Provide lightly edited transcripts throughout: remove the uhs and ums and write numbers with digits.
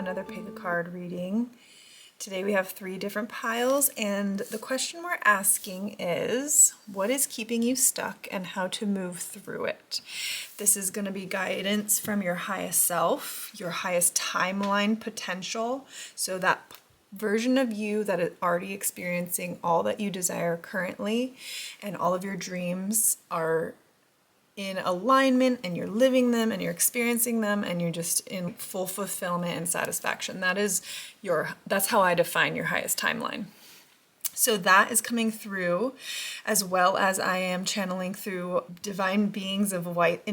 another pick a card reading. Today we have 3 different piles, and the question we're asking is, what is keeping you stuck and how to move through it? This is going to be guidance from your highest self, your highest timeline potential, so that version of you that is already experiencing all that you desire currently, and all of your dreams are in alignment, and you're living them and you're experiencing them and you're just in full fulfillment and satisfaction. That's how I define your highest timeline. So that is coming through, as well as I am channeling through divine beings of light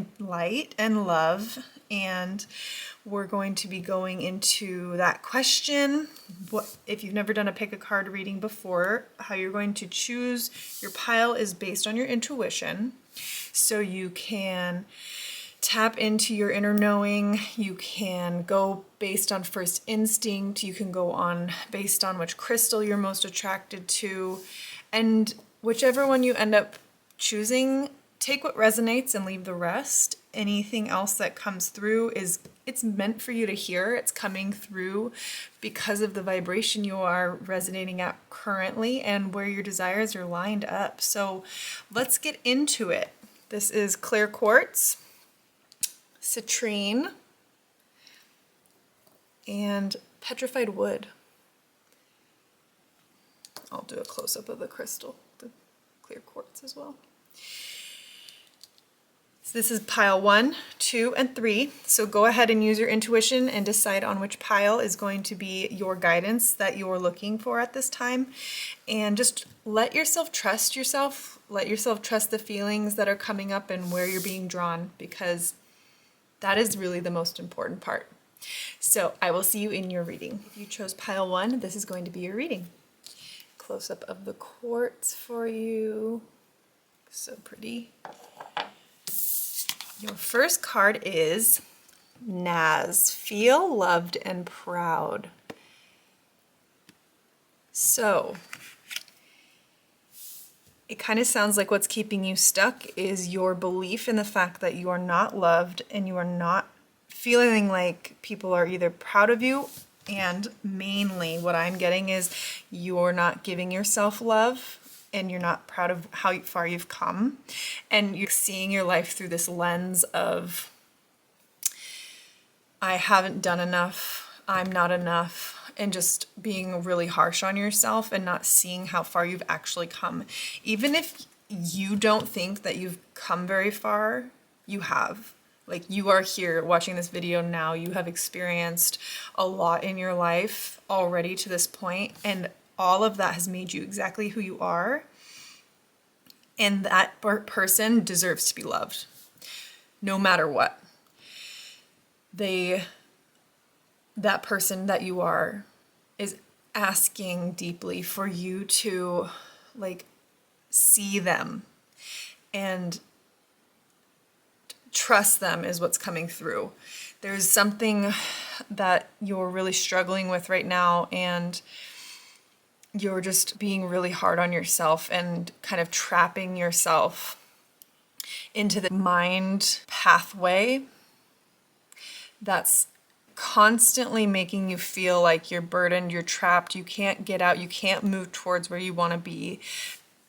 and love. And we're going to be going into that question. What if you've never done a pick a card reading before, how you're going to choose your pile is based on your intuition. So you can tap into your inner knowing, you can go based on first instinct, you can go on based on which crystal you're most attracted to, and whichever one you end up choosing, take what resonates and leave the rest. Anything else that comes through it's meant for you to hear. It's coming through because of the vibration you are resonating at currently and where your desires are lined up. So let's get into it. This is clear quartz, citrine, and petrified wood. I'll do a close-up of the crystal, the clear quartz as well. So this is pile 1, 2, and 3. So go ahead and use your intuition and decide on which pile is going to be your guidance that you're looking for at this time. And just let yourself trust yourself. Let yourself trust the feelings that are coming up and where you're being drawn, because that is really the most important part. So I will see you in your reading. If you chose pile 1, this is going to be your reading. Close up of the quartz for you. So pretty. Your first card is Naz, feel loved and proud. So it kind of sounds like what's keeping you stuck is your belief in the fact that you are not loved and you are not feeling like people are either proud of you, and mainly what I'm getting is you're not giving yourself love and you're not proud of how far you've come, and you're seeing your life through this lens of I haven't done enough, I'm not enough, and just being really harsh on yourself and not seeing how far you've actually come. Even if you don't think that you've come very far, you have. Like, you are here watching this video now, you have experienced a lot in your life already to this point, and all of that has made you exactly who you are. And that person deserves to be loved, no matter what. That person that you are is asking deeply for you to see them and trust them is what's coming through. There's something that you're really struggling with right now, and you're just being really hard on yourself and kind of trapping yourself into the mind pathway that's constantly making you feel like you're burdened, you're trapped, you can't get out, you can't move towards where you want to be.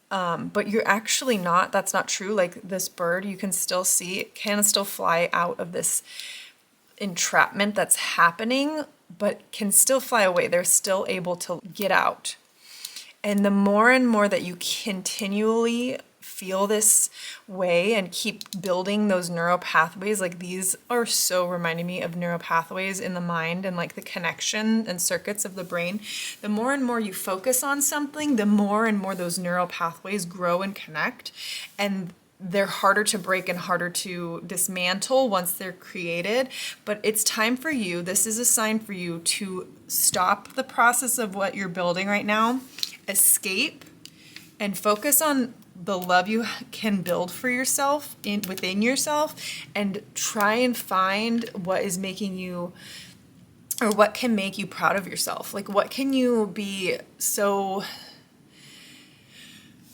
But you're actually not. That's not true. Like this bird, you can still see, it can still fly out of this entrapment that's happening, but can still fly away. They're still able to get out. And the more and more that you continually feel this way and keep building those neural pathways, like these are so reminding me of neural pathways in the mind and like the connection and circuits of the brain. The more and more you focus on something, the more and more those neural pathways grow and connect, and they're harder to break and harder to dismantle once they're created. But it's time for you, this is a sign for you to stop the process of what you're building right now, escape, and focus on the love you can build for yourself within yourself, and try and find what is making you, or what can make you proud of yourself. Like, what can you be so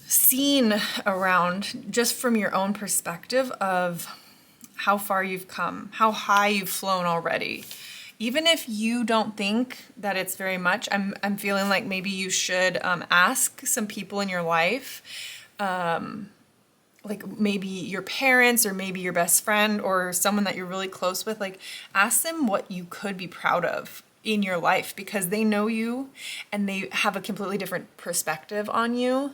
seen around just from your own perspective of how far you've come, how high you've flown already. even if you don't think that it's very much, I'm feeling like maybe you should ask some people in your life, like maybe your parents or maybe your best friend or someone that you're really close with, like ask them what you could be proud of in your life, because they know you and they have a completely different perspective on you,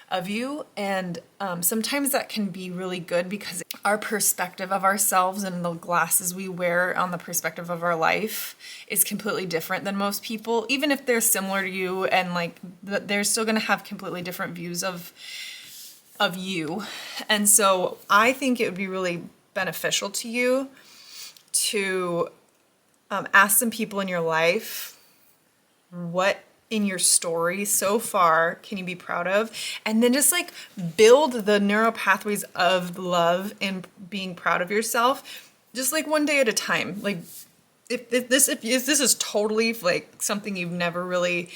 of you. And sometimes that can be really good, because our perspective of ourselves and the glasses we wear on the perspective of our life is completely different than most people, even if they're similar to you, and like they're still going to have completely different views of you. And so I think it would be really beneficial to you to ask some people in your life, what in your story so far can you be proud of? And then just like build the neural pathways of love and being proud of yourself, just like one day at a time. Like if this is totally like something you've never really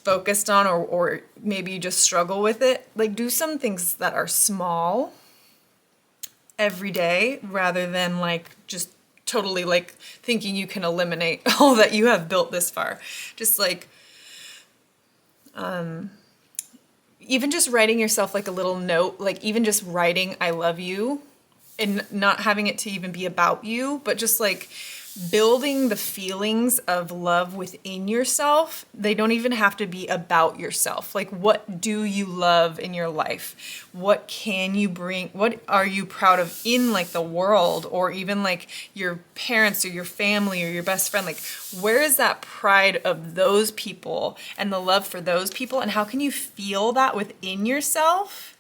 focused on, or maybe you just struggle with it, like do some things that are small every day, rather than like just totally like thinking you can eliminate all that you have built this far. Just like even just writing yourself like a little note, like even just writing I love you, and not having it to even be about you, but just like building the feelings of love within yourself. They don't even have to be about yourself. Like, what do you love in your life? What can you bring? What are you proud of in like the world, or even like your parents or your family or your best friend? Like, where is that pride of those people and the love for those people? And how can you feel that within yourself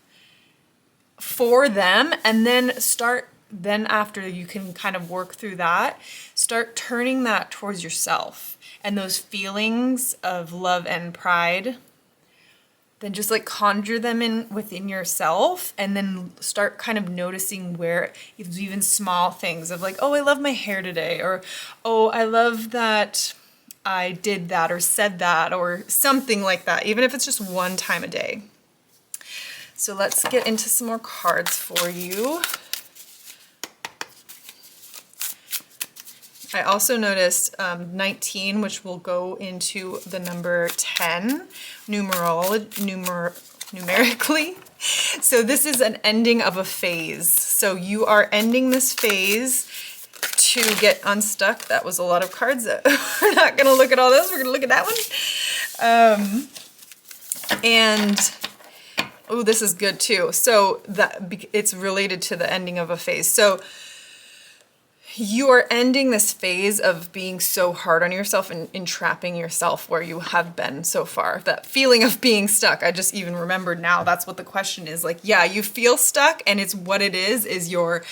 for them? And then after you can kind of work through that, start turning that towards yourself and those feelings of love and pride. Then just like conjure them in within yourself, and then start kind of noticing where it's even small things of like, oh, I love my hair today, or oh, I love that I did that or said that, or something like that, even if it's just one time a day. So let's get into some more cards for you. I also noticed 19, which will go into the number 10 numerically. So this is an ending of a phase. So you are ending this phase to get unstuck. That was a lot of cards. We're not going to look at all those. We're going to look at that one. And oh, this is good too. So that it's related to the ending of a phase. So you are ending this phase of being so hard on yourself and entrapping yourself where you have been so far. That feeling of being stuck. I just even remembered now that's what the question is. Like, yeah, you feel stuck, and it's what it is your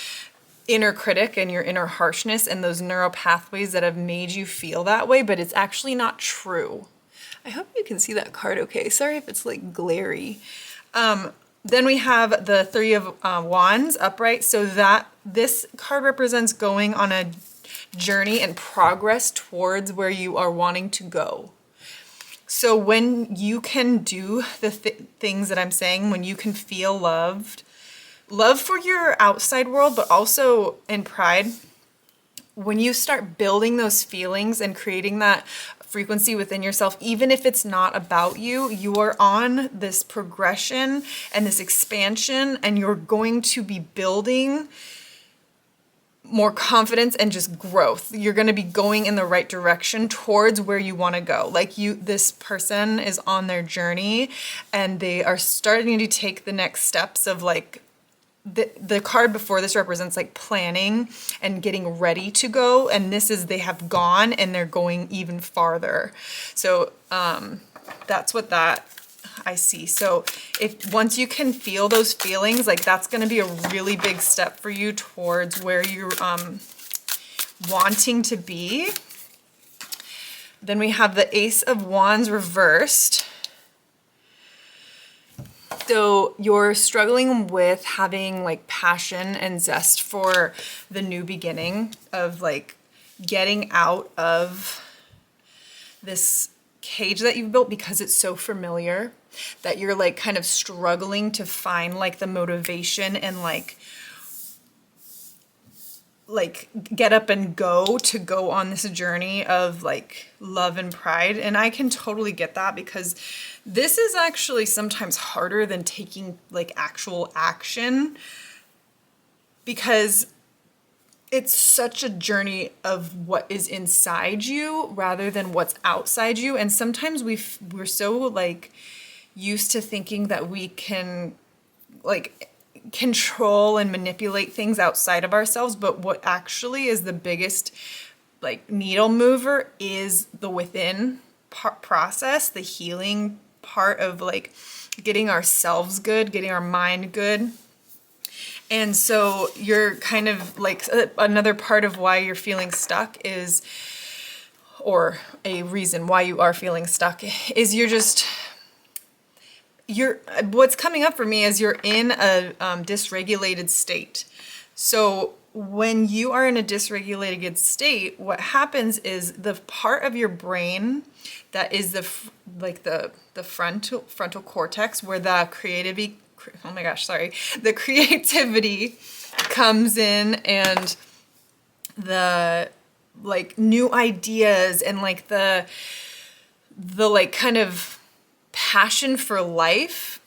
inner critic and your inner harshness and those neural pathways that have made you feel that way, but it's actually not true. I hope you can see that card okay. Sorry if it's like glary. Then we have the Three of Wands upright. So that this card represents going on a journey and progress towards where you are wanting to go. So when you can do the things that I'm saying, when you can feel love for your outside world, but also in pride, when you start building those feelings and creating that frequency within yourself, even if it's not about you, you are on this progression and this expansion, and you're going to be building more confidence and just growth. You're going to be going in the right direction towards where you want to go. Like this person is on their journey, and they are starting to take the next steps of like, the card before this represents like planning and getting ready to go, and this is they have gone and they're going even farther. So that's what that I see. So if once you can feel those feelings, like that's going to be a really big step for you towards where you're wanting to be. Then we have the Ace of Wands reversed. So you're struggling with having like passion and zest for the new beginning of like getting out of this cage that you've built, because it's so familiar that you're like kind of struggling to find like the motivation and like like get up and go on this journey of like love and pride. And I can totally get that, because this is actually sometimes harder than taking like actual action, because it's such a journey of what is inside you rather than what's outside you. And sometimes we're so like used to thinking that we can like control and manipulate things outside of ourselves, but what actually is the biggest like needle mover is the within process, the healing part of like getting ourselves good, getting our mind good. And so you're kind of like another part of why you're feeling stuck is, or a reason why you are feeling stuck is what's coming up for me is you're in a dysregulated state. So when you are in a dysregulated state, what happens is the part of your brain that is the frontal cortex, where the creativity comes in, and the like new ideas and like the like kind of passion for life,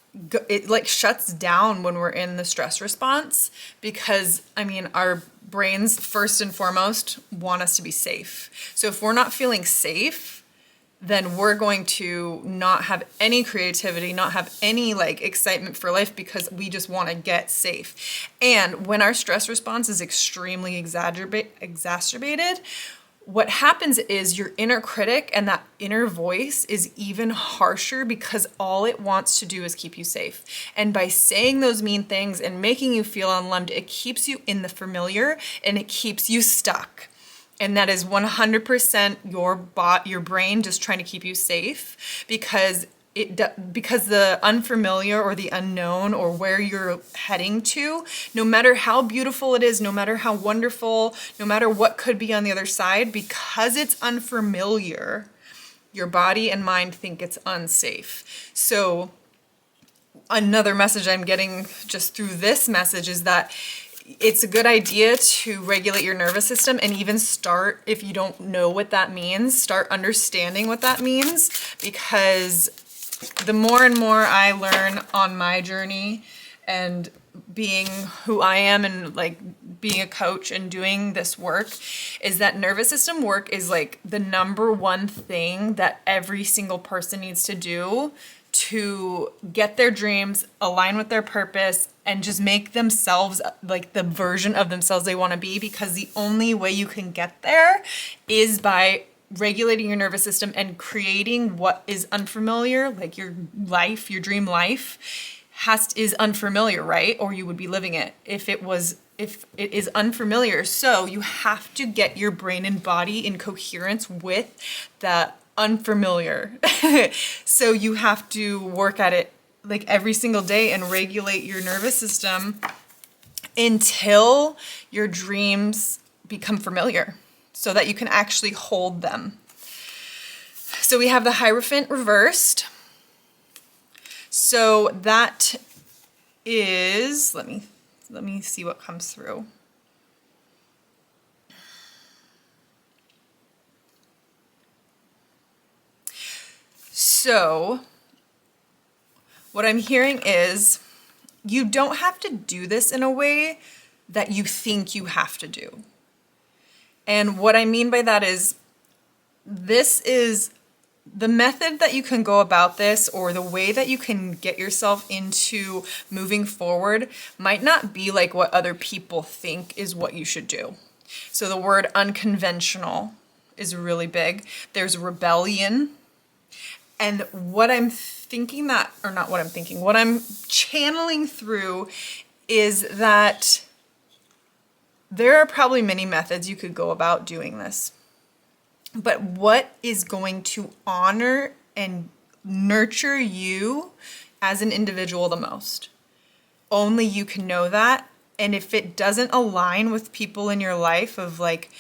it like shuts down when we're in the stress response, because I mean our brains first and foremost want us to be safe. So if we're not feeling safe, then we're going to not have any creativity, not have any like excitement for life, because we just want to get safe. And when our stress response is extremely exacerbated, what happens is your inner critic and that inner voice is even harsher, because all it wants to do is keep you safe. And by saying those mean things and making you feel unloved, it keeps you in the familiar and it keeps you stuck. And that is 100% your brain just trying to keep you safe, because the unfamiliar or the unknown or where you're heading to, no matter how beautiful it is, no matter how wonderful, no matter what could be on the other side, because it's unfamiliar, your body and mind think it's unsafe. So another message I'm getting just through this message is that it's a good idea to regulate your nervous system, and even start, if you don't know what that means, start understanding what that means, because the more and more I learn on my journey and being who I am and like being a coach and doing this work, is that nervous system work is like the number one thing that every single person needs to do to get their dreams, align with their purpose, and just make themselves like the version of themselves they want to be, because the only way you can get there is by regulating your nervous system and creating what is unfamiliar, like your life, your dream life is unfamiliar, right? Or you would be living it if it is unfamiliar. So you have to get your brain and body in coherence with the unfamiliar. So you have to work at it like every single day and regulate your nervous system until your dreams become familiar, so that you can actually hold them. So we have the Hierophant reversed. So that is, let me see what comes through. So what I'm hearing is you don't have to do this in a way that you think you have to do. And what I mean by that is, this is the method that you can go about this, or the way that you can get yourself into moving forward, might not be like what other people think is what you should do. So the word unconventional is really big. There's rebellion. And what I'm channeling through is that there are probably many methods you could go about doing this. But what is going to honor and nurture you as an individual the most? Only you can know that. And if it doesn't align with people in your life, of like,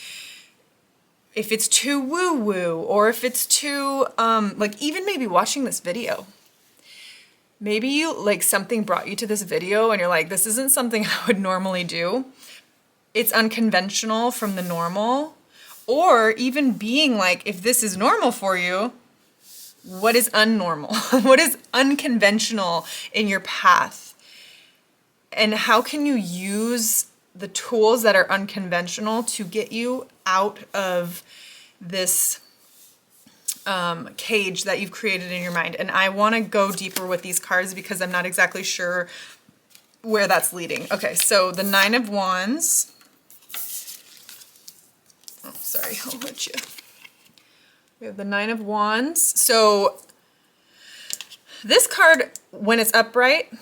if it's too woo-woo, or if it's too, like even maybe watching this video. Maybe you, like something brought you to this video and you're like, this isn't something I would normally do. it's unconventional from the normal, or even being like, if this is normal for you, what is unnormal? What is unconventional in your path? And how can you use the tools that are unconventional to get you out of this cage that you've created in your mind? And I want to go deeper with these cards because I'm not exactly sure where that's leading. Okay, so the Nine of Wands. Oh, sorry, I'll let you. We have the Nine of Wands. So this card, when it's upright,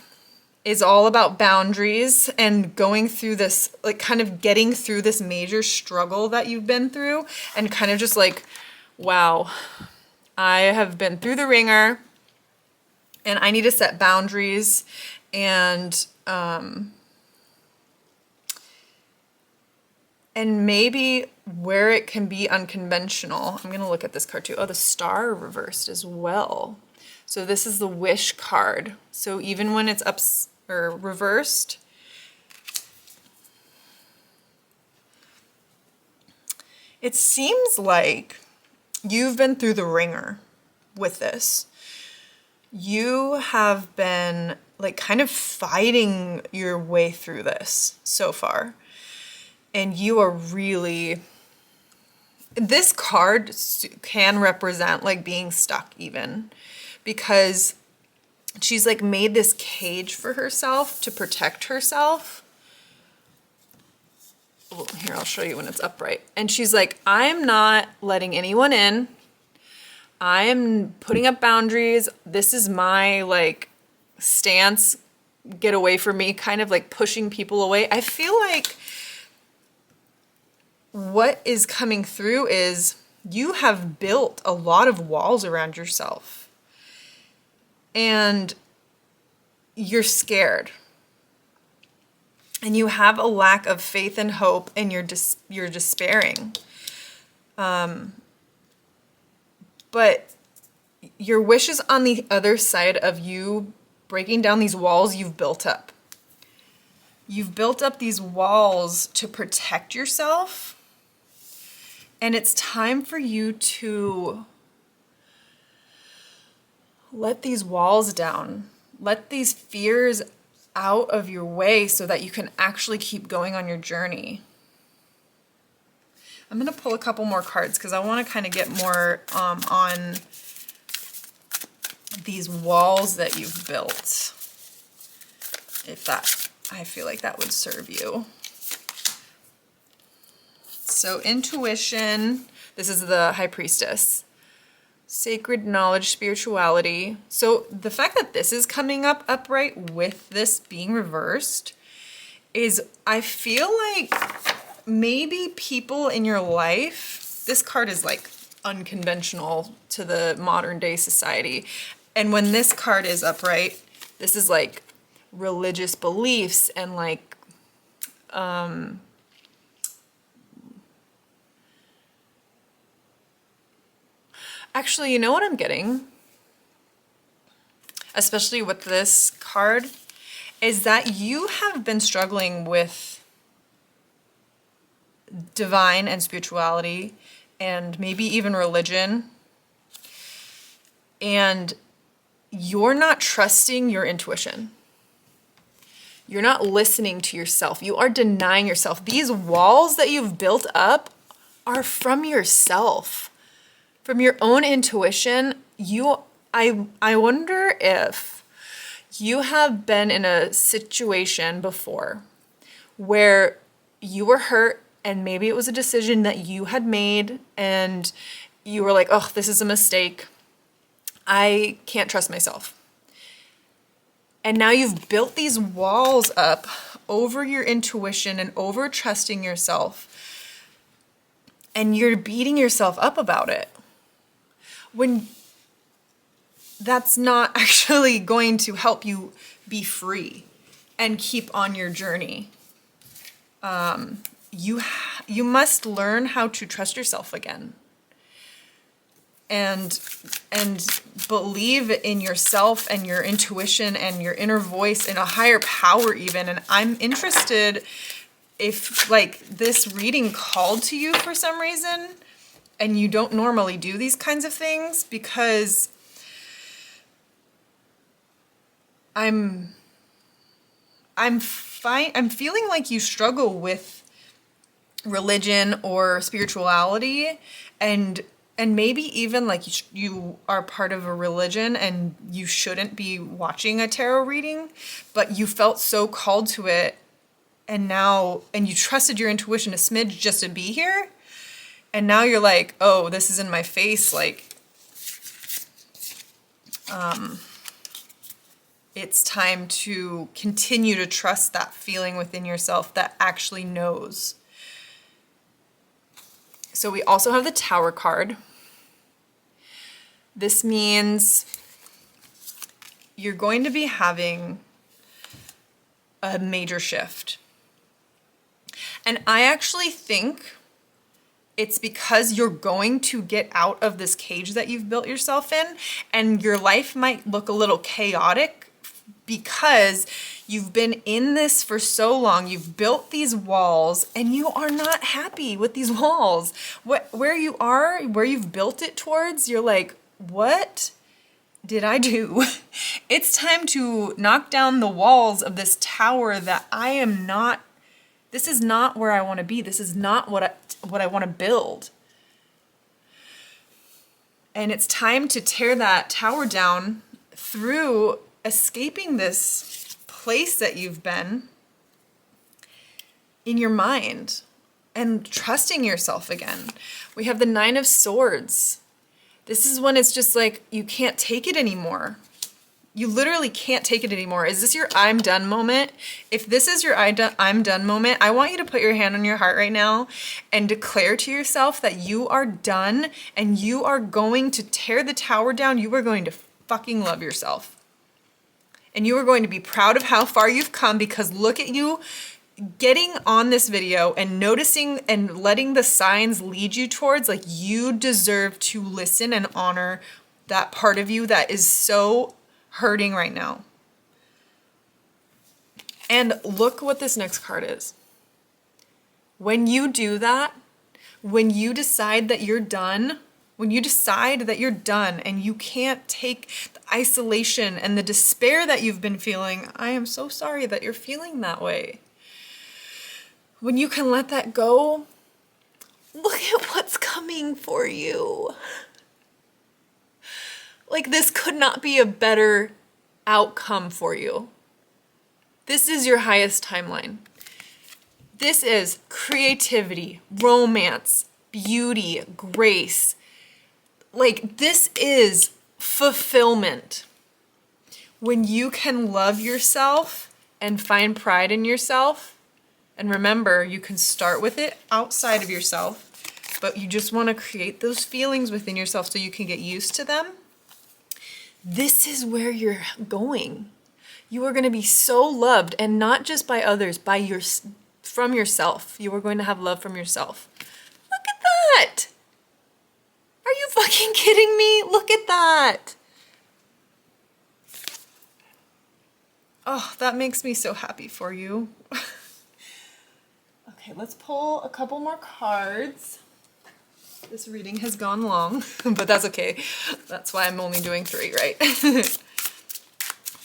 is all about boundaries and going through this, like kind of getting through this major struggle that you've been through, and kind of just like, wow, I have been through the ringer and I need to set boundaries. And maybe where it can be unconventional. I'm going to look at this card too. Oh, the Star reversed as well. So this is the Wish card. So even when it's up or reversed, it seems like you've been through the ringer with this. You have been like kind of fighting your way through this so far. And you are really, this card can represent like being stuck even, because she's like made this cage for herself to protect herself. Oh, here, I'll show you when it's upright. And she's like, I'm not letting anyone in. I'm putting up boundaries. This is my like stance. Get away from me, kind of like pushing people away. I feel like what is coming through is you have built a lot of walls around yourself and you're scared and you have a lack of faith and hope and you're despairing. But your wish is on the other side of you breaking down these walls you've built up. You've built up these walls to protect yourself. And it's time for you to let these walls down. Let these fears out of your way so that you can actually keep going on your journey. I'm going to pull a couple more cards because I want to kind of get more on these walls that you've built. If that, I feel like that would serve you. So intuition, this is the High Priestess. Sacred knowledge, spirituality. So the fact that this is coming up upright with this being reversed is, I feel like maybe people in your life, this card is like unconventional to the modern day society. And when this card is upright, this is like religious beliefs and like, actually, you know what I'm getting, especially with this card, is that you have been struggling with divine and spirituality and maybe even religion, and you're not trusting your intuition. You're not listening to yourself. You are denying yourself. These walls that you've built up are from yourself. From your own intuition. I wonder if you have been in a situation before where you were hurt and maybe it was a decision that you had made and you were like, oh, this is a mistake. I can't trust myself. And now you've built these walls up over your intuition and over trusting yourself. And you're beating yourself up about it, when that's not actually going to help you be free and keep on your journey. You must learn how to trust yourself again and believe in yourself and your intuition and your inner voice and a higher power even. And I'm interested if like this reading called to you for some reason and you don't normally do these kinds of things, because I'm feeling like you struggle with religion or spirituality, and maybe even like you are part of a religion and you shouldn't be watching a tarot reading, but you felt so called to it, and you trusted your intuition a smidge just to be here, and now you're like, oh, this is in my face, like it's time to continue to trust that feeling within yourself that actually knows. So we also have the Tower card. This means you're going to be having a major shift. And I actually think it's because you're going to get out of this cage that you've built yourself in, and your life might look a little chaotic because you've been in this for so long. You've built these walls and you are not happy with these walls. Where you are, where you've built it towards, you're like, what did I do? It's time to knock down the walls of this tower that I am not, this is not where I want to be. This is not what I want to build. And it's time to tear that tower down through escaping this place that you've been in your mind and trusting yourself again. We have the Nine of Swords. This is when it's just like, you can't take it anymore. You literally can't take it anymore. Is this your I'm done moment? If this is your I'm done moment, I want you to put your hand on your heart right now and declare to yourself that you are done and you are going to tear the tower down. You are going to fucking love yourself. And you are going to be proud of how far you've come, because look at you getting on this video and noticing and letting the signs lead you towards, like, you deserve to listen and honor that part of you that is so hurting right now. And look what this next card is. When you do that, when you decide that you're done, when you decide that you're done and you can't take the isolation and the despair that you've been feeling, I am so sorry that you're feeling that way. When you can let that go, look at what's coming for you. Like, this could not be a better outcome for you. This is your highest timeline. This is creativity, romance, beauty, grace. Like, this is fulfillment. When you can love yourself and find pride in yourself, and remember, you can start with it outside of yourself, but you just want to create those feelings within yourself so you can get used to them. This is where you're going. You are going to be so loved, and not just by others, from yourself. You are going to have love from yourself. Look at that. Are you fucking kidding me? Look at that. Oh, that makes me so happy for you. Okay, let's pull a couple more cards. This reading has gone long, but that's okay. That's why I'm only doing 3, right?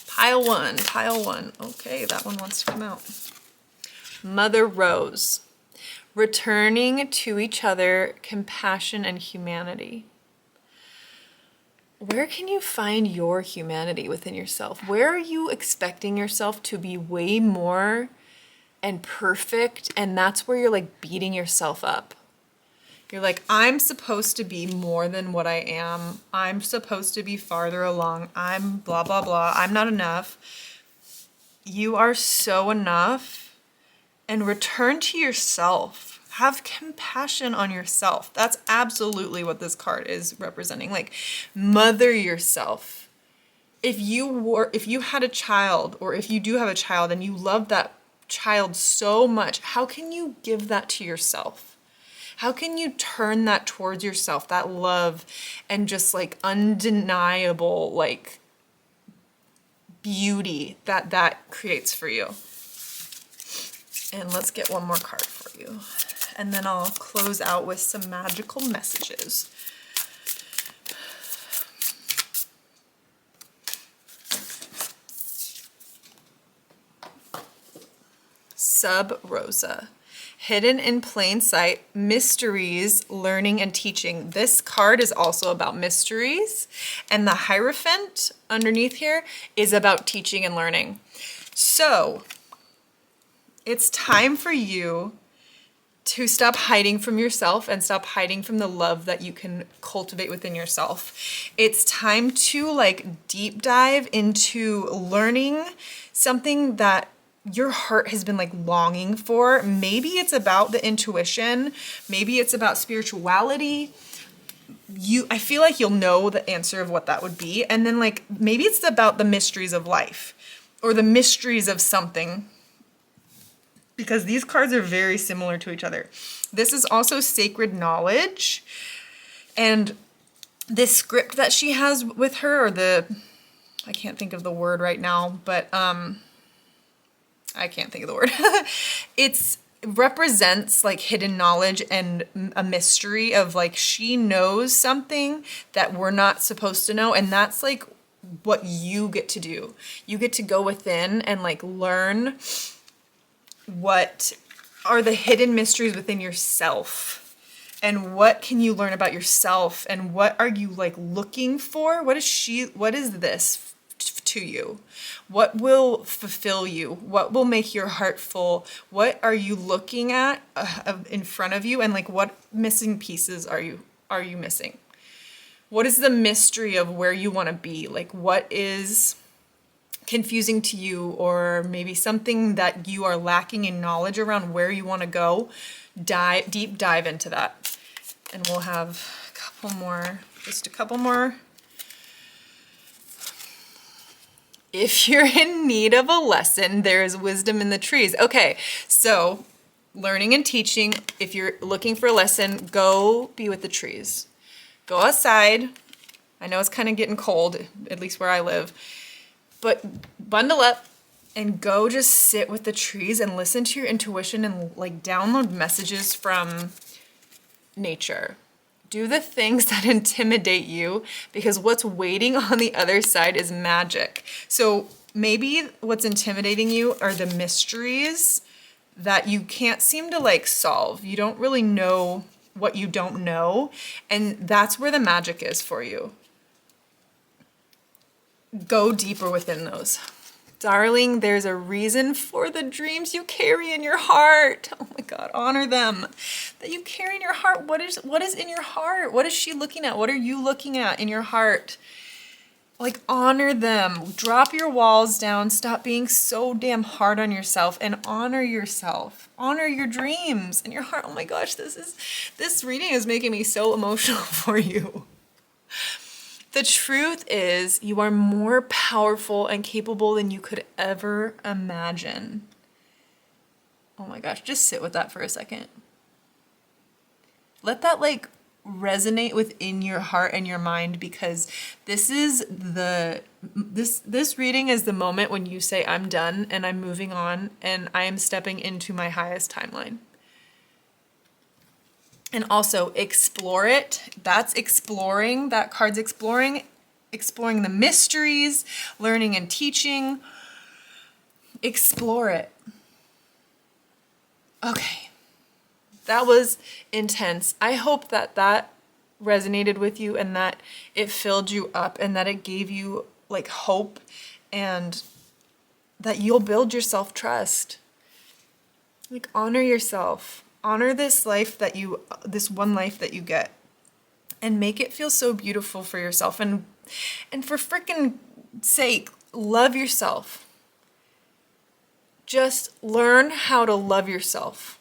Pile one. Okay, that one wants to come out. Mother Rose. Returning to each other, compassion and humanity. Where can you find your humanity within yourself? Where are you expecting yourself to be way more and perfect, and that's where you're like beating yourself up? You're like, I'm supposed to be more than what I am. I'm supposed to be farther along. I'm blah, blah, blah. I'm not enough. You are so enough. And return to yourself. Have compassion on yourself. That's absolutely what this card is representing. Like, mother yourself. If you had a child, or if you do have a child and you love that child so much, how can you give that to yourself? How can you turn that towards yourself, that love and just like undeniable like beauty that creates for you? And let's get one more card for you. And then I'll close out with some magical messages. Sub Rosa. Hidden in plain sight, mysteries, learning, and teaching. This card is also about mysteries, and the Hierophant underneath here is about teaching and learning. So it's time for you to stop hiding from yourself and stop hiding from the love that you can cultivate within yourself. It's time to like deep dive into learning something that your heart has been like longing for. Maybe it's about the intuition, maybe it's about spirituality. I feel like you'll know the answer of what that would be. And then like maybe it's about the mysteries of life or the mysteries of something, because these cards are very similar to each other. This is also sacred knowledge, and this script that she has with her, or I can't think of the word right now, but I can't think of the word. It represents like hidden knowledge and a mystery of like she knows something that we're not supposed to know, and that's like what you get to do. You get to go within and like learn what are the hidden mysteries within yourself, and what can you learn about yourself, and what are you like looking for? What is this to you? What will fulfill you? What will make your heart full? What are you looking at in front of you, and like what missing pieces are you missing? What is the mystery of where you want to be? Like what is confusing to you, or maybe something that you are lacking in knowledge around where you want to go? Deep dive into that. And we'll have just a couple more. If you're in need of a lesson, there is wisdom in the trees. Okay, so learning and teaching. If you're looking for a lesson, go be with the trees. Go outside. I know it's kind of getting cold, at least where I live. But bundle up and go just sit with the trees and listen to your intuition and like download messages from nature. Do the things that intimidate you, because what's waiting on the other side is magic. So maybe what's intimidating you are the mysteries that you can't seem to like solve. You don't really know what you don't know, and that's where the magic is for you. Go deeper within those. Darling, there's a reason for the dreams you carry in your heart. Oh my God, honor them. That you carry in your heart. What is in your heart? What is she looking at? What are you looking at in your heart? Like, honor them. Drop your walls down. Stop being so damn hard on yourself and honor yourself. Honor your dreams and your heart. Oh my gosh, this reading is making me so emotional for you. The truth is, you are more powerful and capable than you could ever imagine. Oh my gosh, just sit with that for a second. Let that like resonate within your heart and your mind, because this reading is the moment when you say, I'm done and I'm moving on and I am stepping into my highest timeline. And also explore it. That's exploring. That card's exploring the mysteries, learning and teaching. Explore it. Okay. That was intense. I hope that resonated with you, and that it filled you up, and that it gave you like hope, and that you'll build your self-trust. Like, honor yourself. Honor this one life that you get, and make it feel so beautiful for yourself. And for frickin' sake, love yourself. Just learn how to love yourself.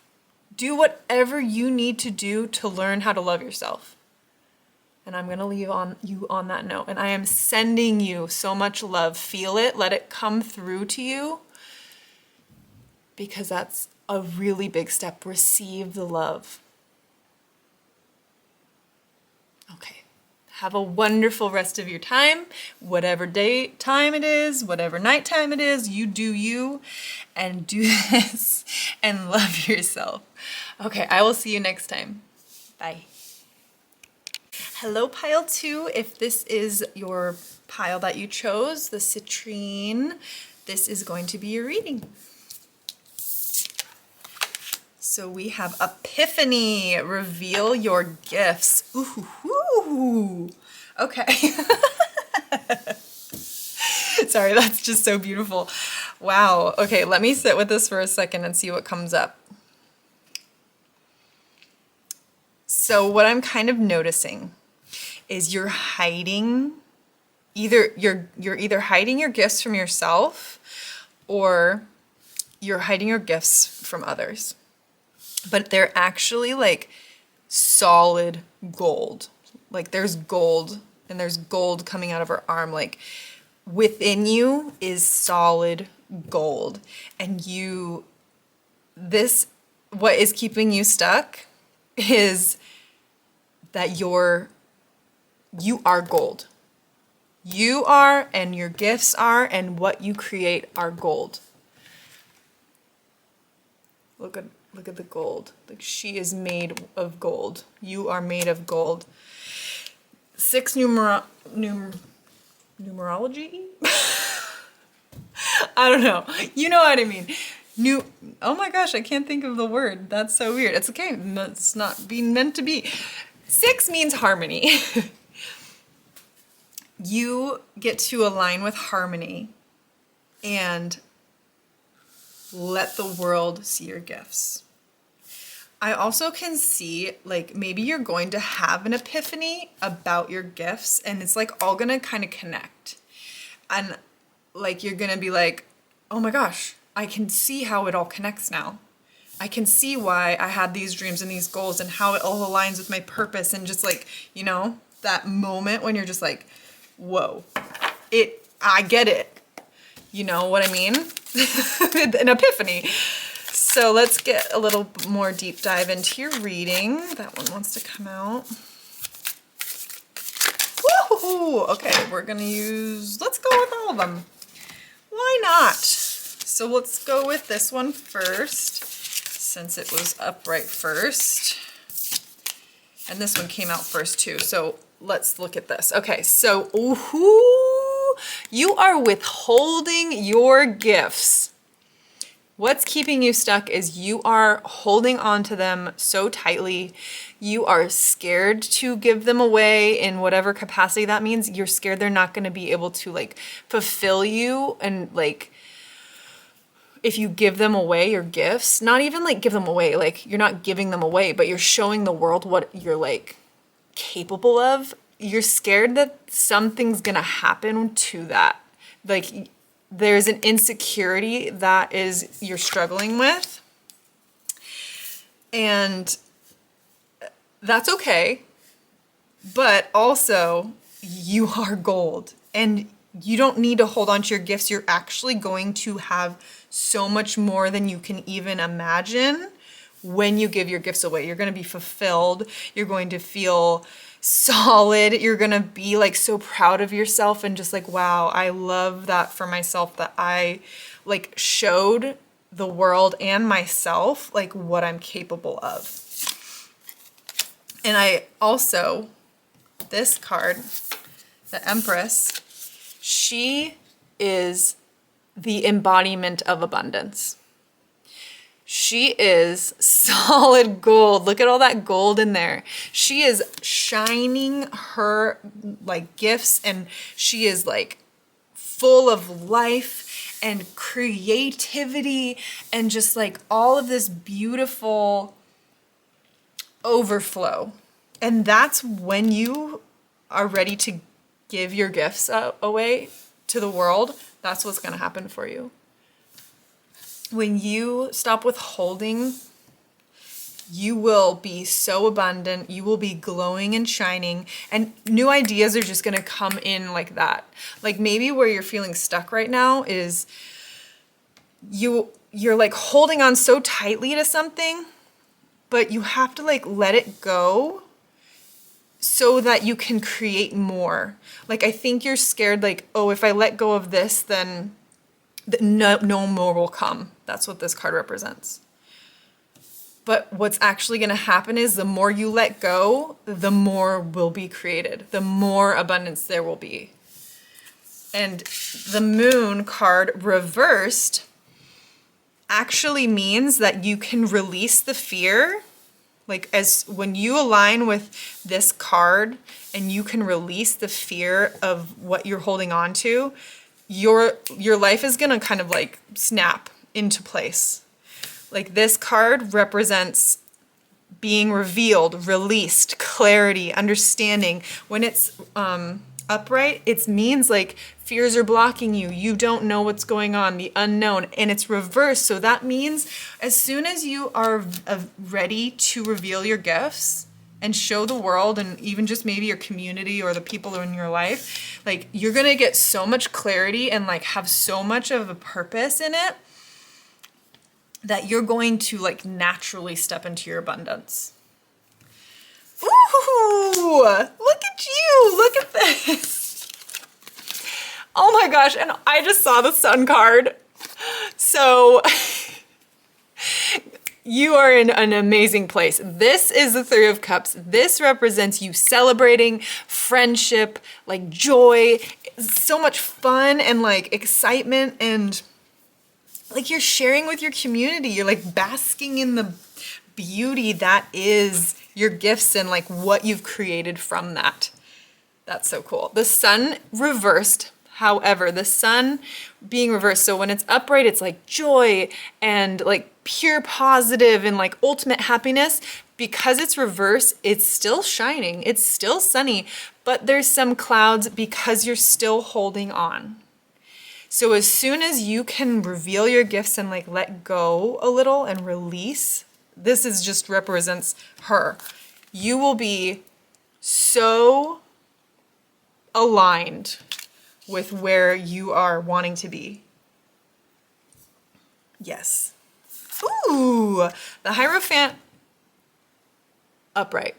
Do whatever you need to do to learn how to love yourself. And I'm going to leave you on that note. And I am sending you so much love. Feel it. Let it come through to you, because that's a really big step. Receive the love. Okay. Have a wonderful rest of your time, whatever day time it is, whatever night time it is, you do you and do this and love yourself. Okay, I will see you next time. Bye. Hello, pile 2. If this is your pile that you chose, the citrine, this is going to be your reading. So we have Epiphany, reveal your gifts. Ooh, okay. Sorry, that's just so beautiful. Wow, okay, let me sit with this for a second and see what comes up. So what I'm kind of noticing is you're hiding, you're either hiding your gifts from yourself or you're hiding your gifts from others. But they're actually like solid gold. Like there's gold and there's gold coming out of her arm. Like within you is solid gold. And what is keeping you stuck is that you are gold. You are, and your gifts are, and what you create are gold. Look at the gold. Like she is made of gold. You are made of gold. 6 numerology? I don't know. You know what I mean. Oh my gosh, I can't think of the word. That's so weird. It's okay. It's not being meant to be. 6 means harmony. You get to align with harmony and let the world see your gifts. I also can see like maybe you're going to have an epiphany about your gifts and it's like all gonna kind of connect. And like you're gonna be like, oh my gosh, I can see how it all connects now. I can see why I had these dreams and these goals and how it all aligns with my purpose and just like, you know, that moment when you're just like, whoa, I get it. You know what I mean? An epiphany. So let's get a little more deep dive into your reading. That one wants to come out. Woohoo! Okay, let's go with all of them. Why not? So let's go with this one first, since it was upright first. And this one came out first too. So let's look at this. Okay, so you are withholding your gifts. What's keeping you stuck is you are holding on to them so tightly. You are scared to give them away in whatever capacity that means. You're scared they're not going to be able to like fulfill you, and like if you give them away, your gifts, not even like give them away, like you're not giving them away, but you're showing the world what you're like capable of. You're scared that something's going to happen to that. Like there's an insecurity that you're struggling with, and that's okay, but also you are gold and you don't need to hold on to your gifts. You're actually going to have so much more than you can even imagine when you give your gifts away. You're going to be fulfilled. You're going to feel solid. You're gonna be like so proud of yourself and just like, wow, I love that for myself, that I like showed the world and myself like what I'm capable of. And I also, this card, the Empress, she is the embodiment of abundance. She is solid gold. Look at all that gold in there. She is shining her like gifts, and she is like full of life and creativity and just like all of this beautiful overflow. And that's when you are ready to give your gifts away to the world. That's what's going to happen for you. When you stop withholding, you will be so abundant, you will be glowing and shining, and new ideas are just gonna come in like that. Like maybe where you're feeling stuck right now is you're like holding on so tightly to something, but you have to like let it go so that you can create more. Like, I think you're scared, like, oh, if I let go of this, then no more will come. That's what this card represents. But what's actually going to happen is the more you let go, the more will be created, the more abundance there will be. And the Moon card reversed actually means that you can release the fear. Like, as when you align with this card and you can release the fear of what you're holding on to, your life is going to kind of like snap into place. Like, this card represents being revealed, released, clarity, understanding. When it's upright, it means like fears are blocking you. You don't know what's going on, the unknown, and it's reversed. So that means as soon as you are ready to reveal your gifts and show the world, and even just maybe your community or the people in your life, like, you're going to get so much clarity and like have so much of a purpose in it that you're going to like naturally step into your abundance. Ooh, look at you, look at this. Oh my gosh, and I just saw the Sun card. So you are in an amazing place. This is the Three of Cups. This represents you celebrating friendship, like joy, so much fun and like excitement, and like you're sharing with your community. You're like basking in the beauty that is your gifts and like what you've created from that. That's so cool. The Sun reversed, however, the Sun being reversed, so when it's upright, it's like joy and like pure positive and like ultimate happiness. Because it's reversed, it's still shining, it's still sunny, but there's some clouds because you're still holding on. So as soon as you can reveal your gifts and like let go a little and release, this is just represents her. You will be so aligned with where you are wanting to be. Yes. Ooh, the Hierophant upright.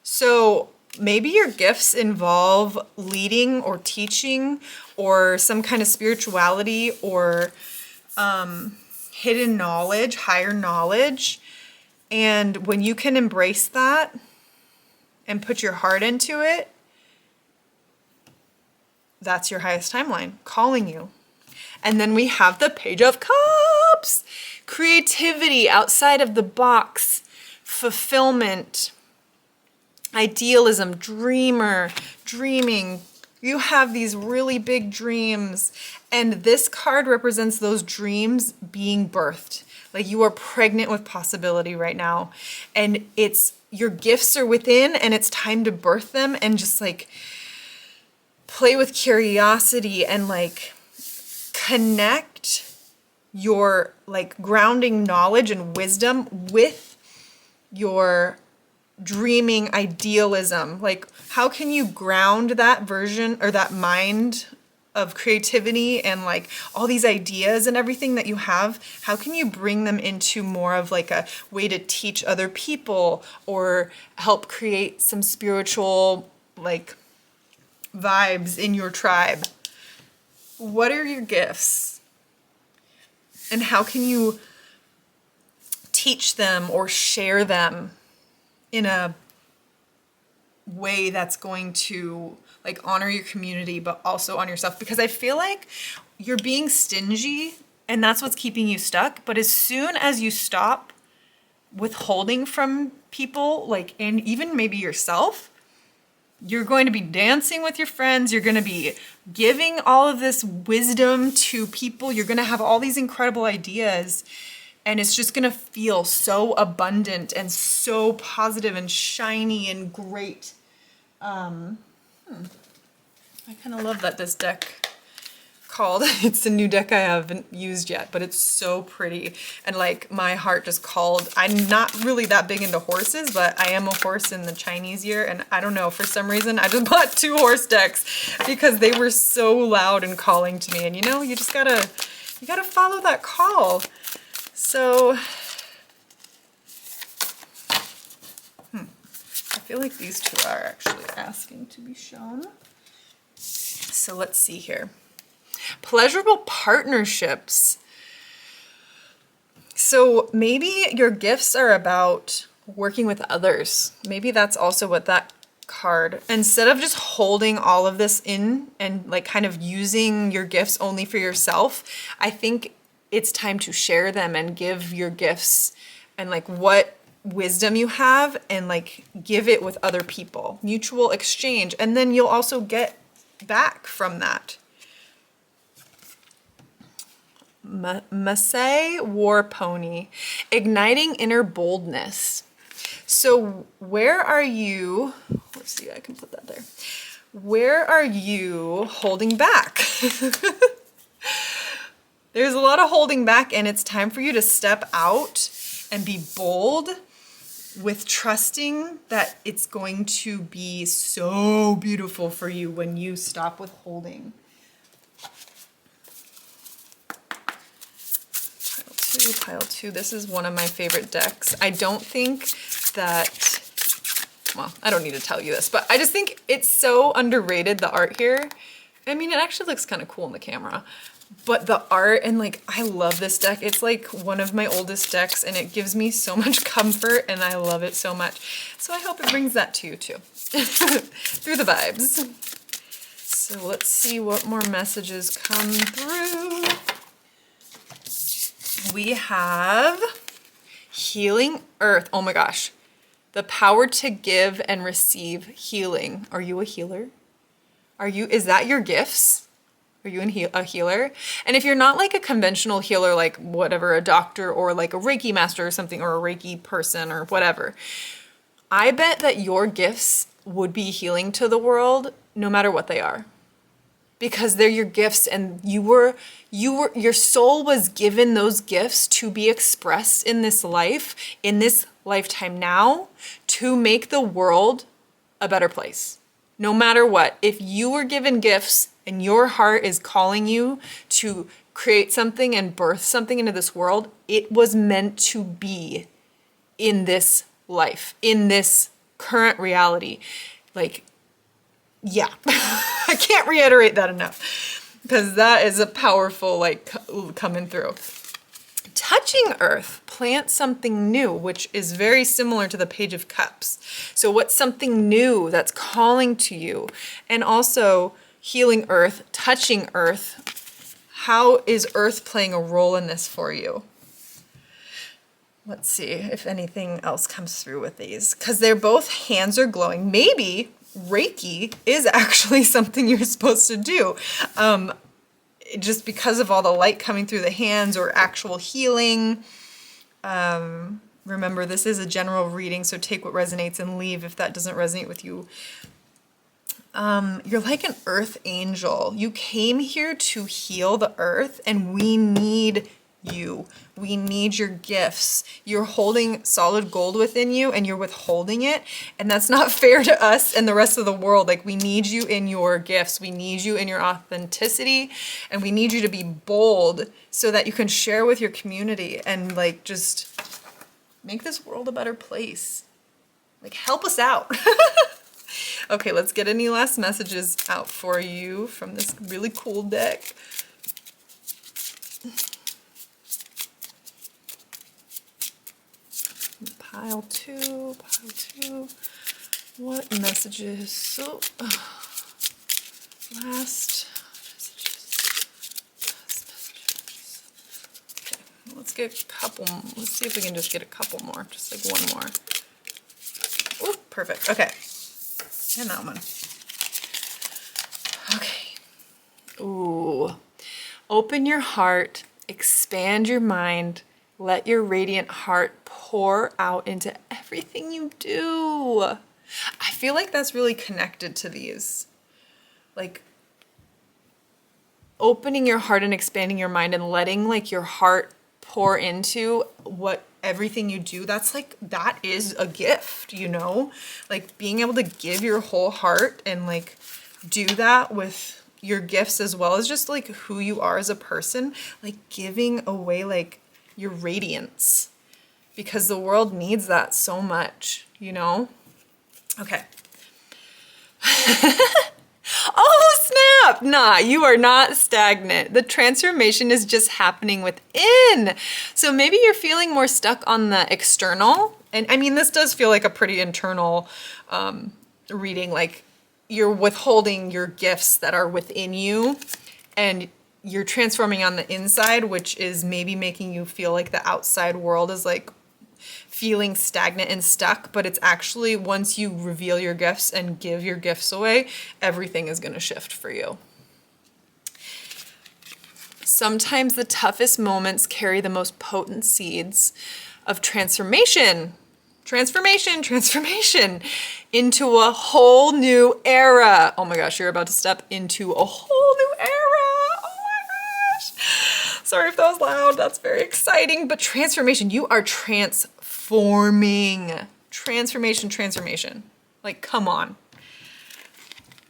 So maybe your gifts involve leading or teaching or some kind of spirituality or hidden knowledge, higher knowledge. And when you can embrace that and put your heart into it, that's your highest timeline calling you. And then we have the Page of Cups. Creativity, outside of the box, fulfillment, idealism, dreaming. You have these really big dreams, and this card represents those dreams being birthed. Like, you are pregnant with possibility right now, and it's your gifts are within, and it's time to birth them and just like play with curiosity and like connect your like grounding knowledge and wisdom with your dreaming idealism. Like, how can you ground that version or that mind of creativity and like all these ideas and everything that you have? How can you bring them into more of like a way to teach other people or help create some spiritual like vibes in your tribe? What are your gifts? And how can you teach them or share them in a way that's going to like honor your community, but also honor yourself? Because I feel like you're being stingy and that's what's keeping you stuck. But as soon as you stop withholding from people, like, and even maybe yourself, you're going to be dancing with your friends. You're going to be giving all of this wisdom to people. You're going to have all these incredible ideas. And it's just going to feel so abundant and so positive and shiny and great. I kind of love that this deck called, it's a new deck I haven't used yet, but it's so pretty. And like my heart just called. I'm not really that big into horses, but I am a horse in the Chinese year. And I don't know, for some reason, I just bought 2 horse decks because they were so loud and calling to me. And you know, you gotta follow that call. So, I feel like these two are actually asking to be shown. So let's see here. Pleasurable partnerships. So maybe your gifts are about working with others. Maybe that's also what that card, instead of just holding all of this in and like kind of using your gifts only for yourself, I think it's time to share them and give your gifts and like what wisdom you have and like give it with other people. Mutual exchange. And then you'll also get back from that. Maasai War Pony. Igniting inner boldness. So where are you? Let's see, I can put that there. Where are you holding back? There's a lot of holding back, and it's time for you to step out and be bold with trusting that it's going to be so beautiful for you when you stop withholding. Pile two. This is one of my favorite decks. I don't think that, well, I don't need to tell you this, but I just think it's so underrated, the art here. I mean, it actually looks kind of cool in the camera, but the art and like, I love this deck. It's like one of my oldest decks and it gives me so much comfort and I love it so much. So I hope it brings that to you too, through the vibes. So let's see what more messages come through. We have healing earth. Oh my gosh. The power to give and receive healing. Are you a healer? Is that your gifts? Are you a healer? And if you're not like a conventional healer, like whatever, a doctor or like a Reiki master or something, or a Reiki person or whatever, I bet that your gifts would be healing to the world no matter what they are. Because they're your gifts and your soul was given those gifts to be expressed in this life, in this lifetime now, to make the world a better place. No matter what, if you were given gifts and your heart is calling you to create something and birth something into this world, it was meant to be in this life, in this current reality. Like, yeah, I can't reiterate that enough because that is a powerful, like, coming through. Touching earth, plant something new, which is very similar to the Page of Cups. So what's something new that's calling to you? And also healing earth, touching earth. How is earth playing a role in this for you? Let's see if anything else comes through with these, because they're both hands are glowing. Maybe Reiki is actually something you're supposed to do. Just because of all the light coming through the hands, or actual healing. Remember, this is a general reading, so take what resonates and leave if that doesn't resonate with you. You're like an earth angel. You came here to heal the earth, and we need you. We need your gifts. You're holding solid gold within you and you're withholding it. And that's not fair to us and the rest of the world. Like, we need you in your gifts. We need you in your authenticity, and we need you to be bold so that you can share with your community and like just make this world a better place. Like, help us out. Okay, let's get any last messages out for you from this really cool deck. Pile two. What messages? So, last messages. Okay, let's get a couple. Let's see if we can just get a couple more. Just like one more. Oh, perfect. Okay, and that one. Okay. Ooh. Open your heart. Expand your mind. Let your radiant heart pour out into everything you do. I feel like that's really connected to these. Like, opening your heart and expanding your mind and letting like your heart pour into what everything you do. That's like, that is a gift, you know? Like, being able to give your whole heart and like do that with your gifts as well as just like who you are as a person, like giving away like your radiance, because the world needs that so much, you know? Okay. Oh, snap! Nah, you are not stagnant. The transformation is just happening within. So maybe you're feeling more stuck on the external. And I mean, this does feel like a pretty internal reading, like you're withholding your gifts that are within you and you're transforming on the inside, which is maybe making you feel like the outside world is like feeling stagnant and stuck, but it's actually once you reveal your gifts and give your gifts away, everything is going to shift for you. Sometimes the toughest moments carry the most potent seeds of transformation into a whole new era. Oh my gosh, you're about to step into a whole new era. Oh my gosh. Sorry if that was loud. That's very exciting. But transformation, you are transforming. Transformation. Like, come on.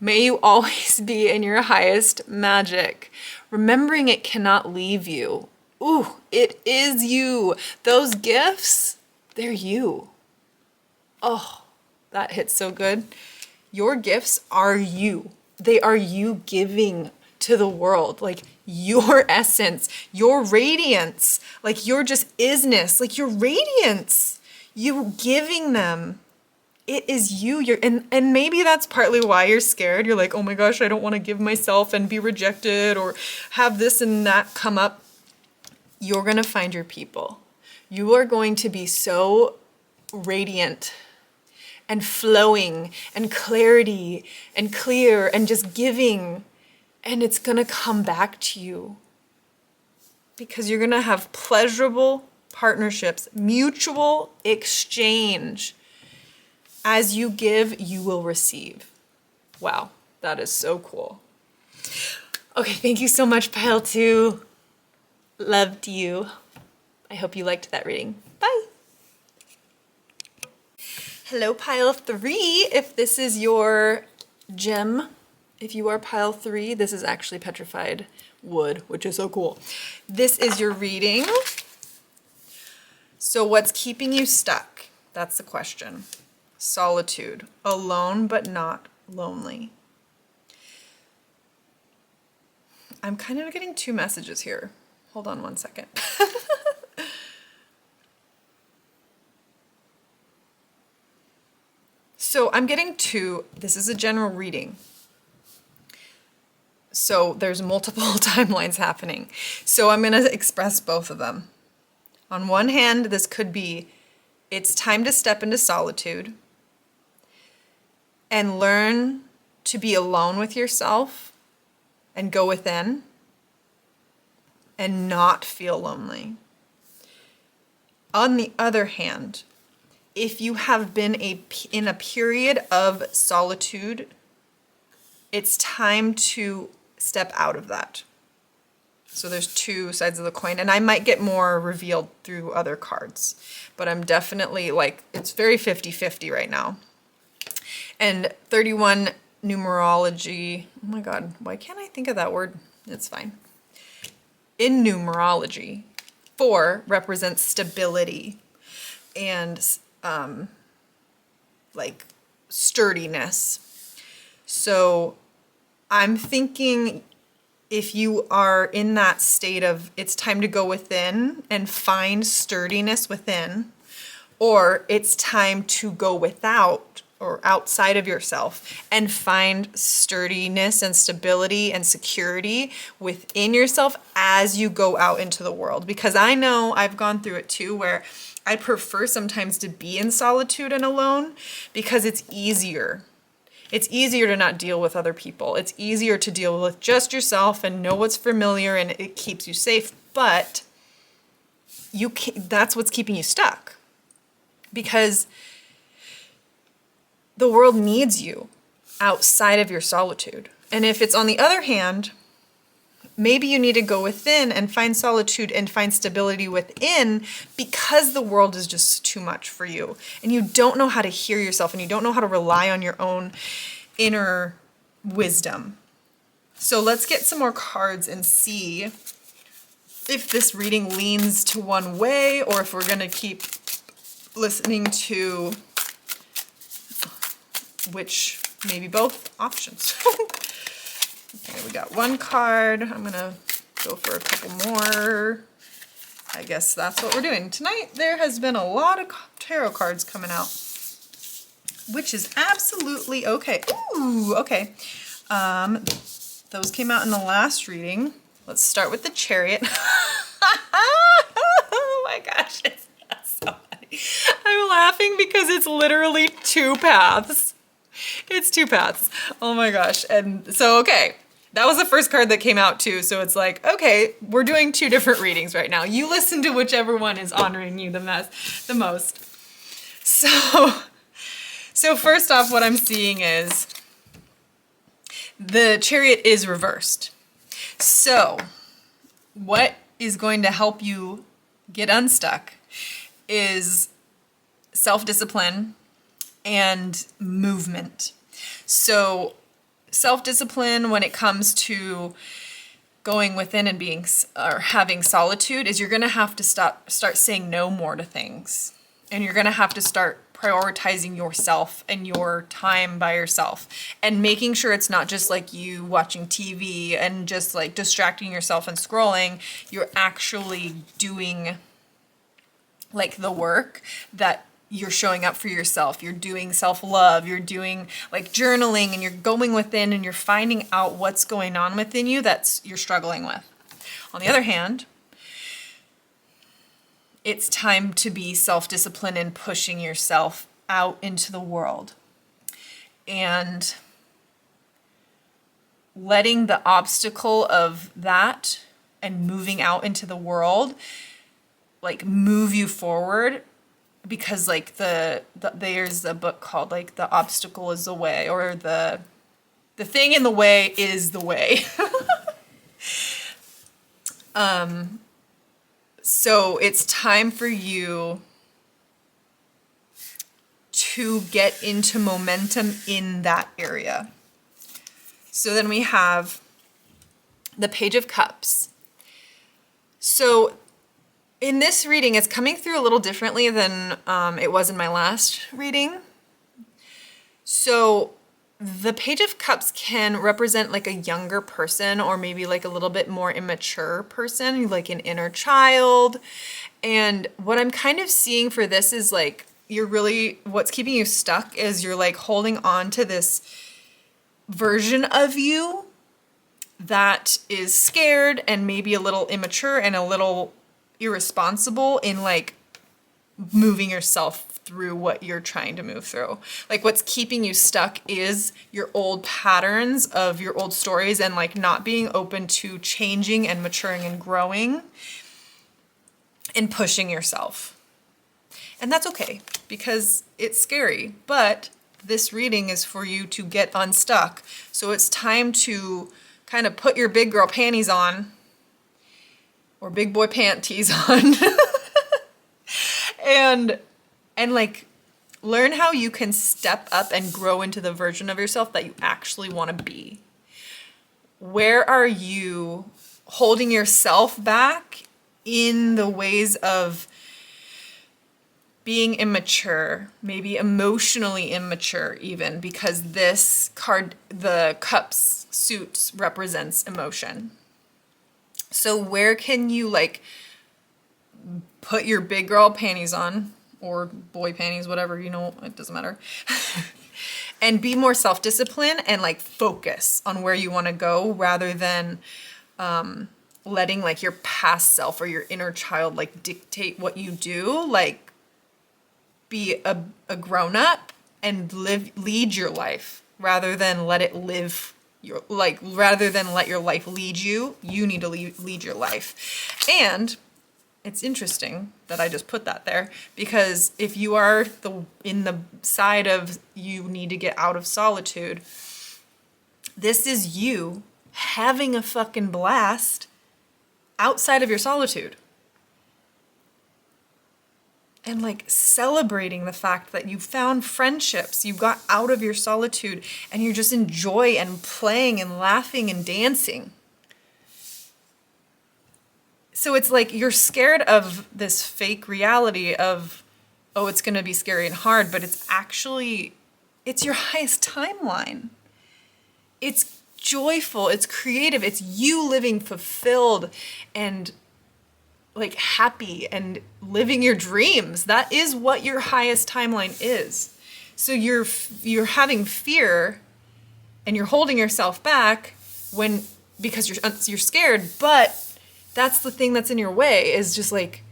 May you always be in your highest magic. Remembering it cannot leave you. Ooh, it is you. Those gifts, they're you. Oh, that hits so good. Your gifts are you. They are you giving to the world. Like your essence, your radiance, like your just isness, like your radiance, you giving them. It is you. And maybe that's partly why you're scared. You're like, oh my gosh, I don't want to give myself and be rejected or have this and that come up. You're going to find your people. You are going to be so radiant and flowing and clarity and clear and just giving. And it's going to come back to you because you're going to have pleasurable partnerships, mutual exchange. As you give, you will receive. Wow, that is so cool. Okay, thank you so much, Pile 2. Loved you. I hope you liked that reading. Bye. Hello, Pile 3. If this is your gem, if you are Pile 3, this is actually Petrified wood, which is so cool. This is your reading. So what's keeping you stuck? That's the question. Solitude, alone but not lonely. I'm kind of getting two messages here. Hold on one second. So I'm getting two. This is a general reading. So there's multiple timelines happening. So I'm going to express both of them. On one hand, this could be, it's time to step into solitude and learn to be alone with yourself and go within and not feel lonely. On the other hand, if you have been in a period of solitude, it's time to step out of that. So there's two sides of the coin, and I might get more revealed through other cards, but I'm definitely like, it's very 50-50 right now. And 31 numerology, oh my God, why can't I think of that word? It's fine. In numerology, 4 represents stability and like sturdiness. So I'm thinking if you are in that state of it's time to go within and find sturdiness within, or it's time to go without or outside of yourself and find sturdiness and stability and security within yourself as you go out into the world. Because I know I've gone through it too, where I prefer sometimes to be in solitude and alone because it's easier. It's easier to not deal with other people. It's easier to deal with just yourself and know what's familiar, and it keeps you safe. But that's what's keeping you stuck, because the world needs you outside of your solitude. And if it's on the other hand, maybe you need to go within and find solitude and find stability within because the world is just too much for you. And you don't know how to hear yourself, and you don't know how to rely on your own inner wisdom. So let's get some more cards and see if this reading leans to one way or if we're going to keep listening to which maybe both options. Okay, we got one card. I'm gonna go for a couple more. I guess that's what we're doing. Tonight there has been a lot of tarot cards coming out, which is absolutely okay. Ooh, okay. Those came out in the last reading. Let's start with the Chariot. Oh my gosh, it's so funny. I'm laughing because it's literally two paths. It's two paths. Oh my gosh. And so, okay, that was the first card that came out too. So it's like, okay, we're doing two different readings right now. You listen to whichever one is honoring you the most. So first off, what I'm seeing is the Chariot is reversed. So what is going to help you get unstuck is self-discipline and movement. So self-discipline when it comes to going within and being or having solitude is you're going to have to start saying no more to things. And you're going to have to start prioritizing yourself and your time by yourself and making sure it's not just like you watching TV and just like distracting yourself and scrolling. You're actually doing like the work that you're showing up for yourself. You're doing self-love. You're doing like journaling and you're going within and you're finding out what's going on within you that's you're struggling with. On the other hand, it's time to be self-disciplined and pushing yourself out into the world and letting the obstacle of that and moving out into the world like move you forward, because like there's a book called like The Obstacle is the Way, or the thing in the way is the way. So it's time for you to get into momentum in that area. So then we have the Page of Cups. So in this reading, it's coming through a little differently than it was in my last reading. So the Page of Cups can represent like a younger person or maybe like a little bit more immature person, like an inner child. And what I'm kind of seeing for this is like what's keeping you stuck is you're like holding on to this version of you that is scared and maybe a little immature and a little irresponsible in like moving yourself through what you're trying to move through. Like what's keeping you stuck is your old patterns of your old stories and like not being open to changing and maturing and growing and pushing yourself. And that's okay because it's scary, but this reading is for you to get unstuck. So it's time to kind of put your big girl panties on or big boy panties on and like learn how you can step up and grow into the version of yourself that you actually want to be. Where are you holding yourself back in the ways of being immature, maybe emotionally immature even, because this card, the Cups suit, represents emotion. So where can you like put your big girl panties on, or boy panties, whatever, you know, it doesn't matter. And be more self-disciplined and like focus on where you want to go rather than letting like your past self or your inner child like dictate what you do. Like be a grown-up and lead your life rather than let it live your, like, rather than let your life lead you. You need to lead your life. And it's interesting that I just put that there, because if you are in the side of you need to get out of solitude, this is you having a fucking blast outside of your solitude. And like celebrating the fact that you found friendships, you got out of your solitude, and you just enjoy and playing and laughing and dancing. So it's like you're scared of this fake reality of, oh, it's going to be scary and hard, but it's It's your highest timeline. It's joyful, it's creative, it's you living fulfilled and like happy and living your dreams. That is what your highest timeline is. So you're having fear and you're holding yourself back because you're scared, but that's the thing that's in your way, is just like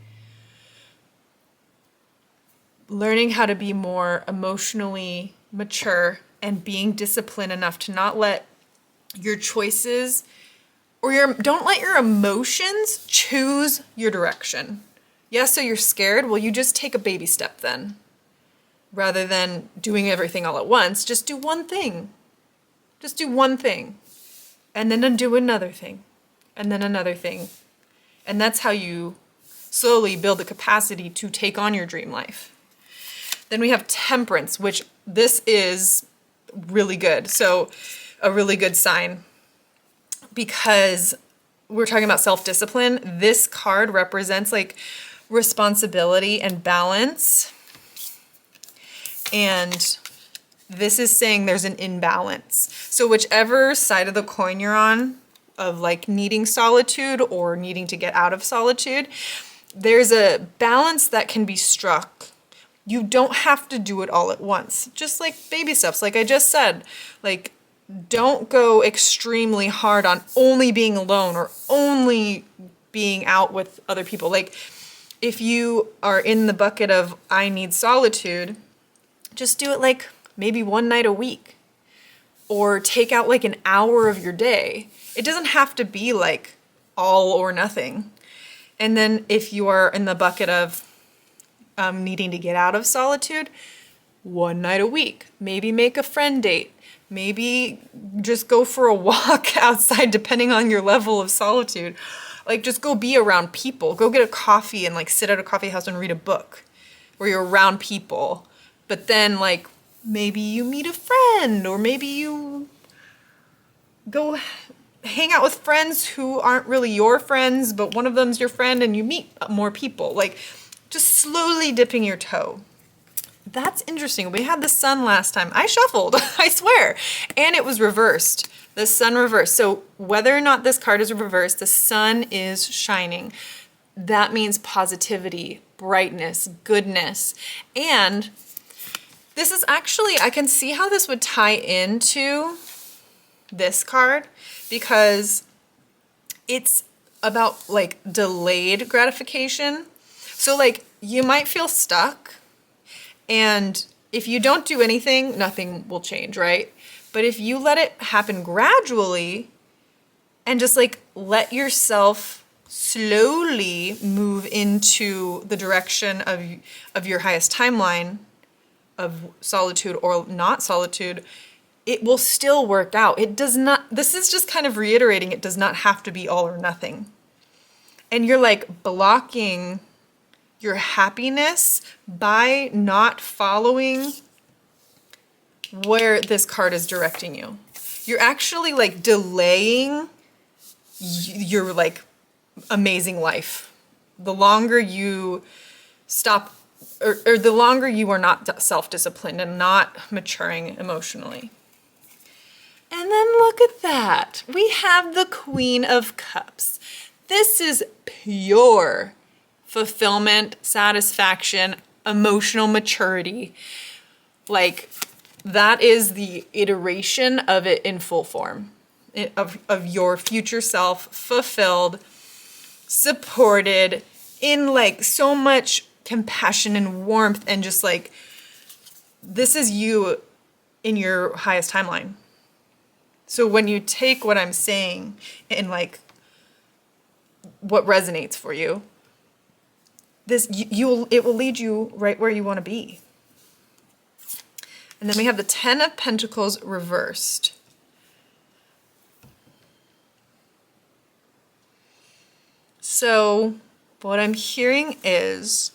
learning how to be more emotionally mature and being disciplined enough to not let your choices or don't let your emotions choose your direction. Yes, so you're scared. Well, you just take a baby step then. Rather than doing everything all at once, just do one thing. Just do one thing. And then do another thing. And then another thing. And that's how you slowly build the capacity to take on your dream life. Then we have temperance, which this is really good. So a really good sign, because we're talking about self-discipline. This card represents like responsibility and balance. And this is saying there's an imbalance. So whichever side of the coin you're on, of like needing solitude or needing to get out of solitude, there's a balance that can be struck. You don't have to do it all at once. Just like baby steps, like I just said. Like, don't go extremely hard on only being alone or only being out with other people. Like, if you are in the bucket of I need solitude, just do it like maybe one night a week. Or take out like an hour of your day. It doesn't have to be like all or nothing. And then if you are in the bucket of needing to get out of solitude, one night a week. Maybe make a friend date. Maybe just go for a walk outside, depending on your level of solitude. Like, just go be around people. Go get a coffee and like sit at a coffee house and read a book where you're around people. But then like maybe you meet a friend, or maybe you go hang out with friends who aren't really your friends, but one of them's your friend, and you meet more people. Like, just slowly dipping your toe. That's interesting. We had the sun last time. I shuffled, I swear. And it was reversed. The sun reversed. So whether or not this card is reversed, the sun is shining. That means positivity, brightness, goodness. And this is actually, I can see how this would tie into this card, because it's about like delayed gratification. So like you might feel stuck, and if you don't do anything, nothing will change, right? But if you let it happen gradually and just like let yourself slowly move into the direction of your highest timeline of solitude or not solitude, it will still work out. It does not, this is just kind of reiterating, it does not have to be all or nothing. And you're like blocking your happiness by not following where this card is directing you. You're actually like delaying your like amazing life. The longer you stop, or the longer you are not self-disciplined and not maturing emotionally. And then look at that. We have the Queen of Cups. This is pure fulfillment, satisfaction, emotional maturity. Like, that is the iteration of it in full form, of your future self, fulfilled, supported, in like so much compassion and warmth, and just like, this is you in your highest timeline. So when you take what I'm saying and like what resonates for you, this it will lead you right where you want to be. And then we have the Ten of Pentacles reversed. So what I'm hearing is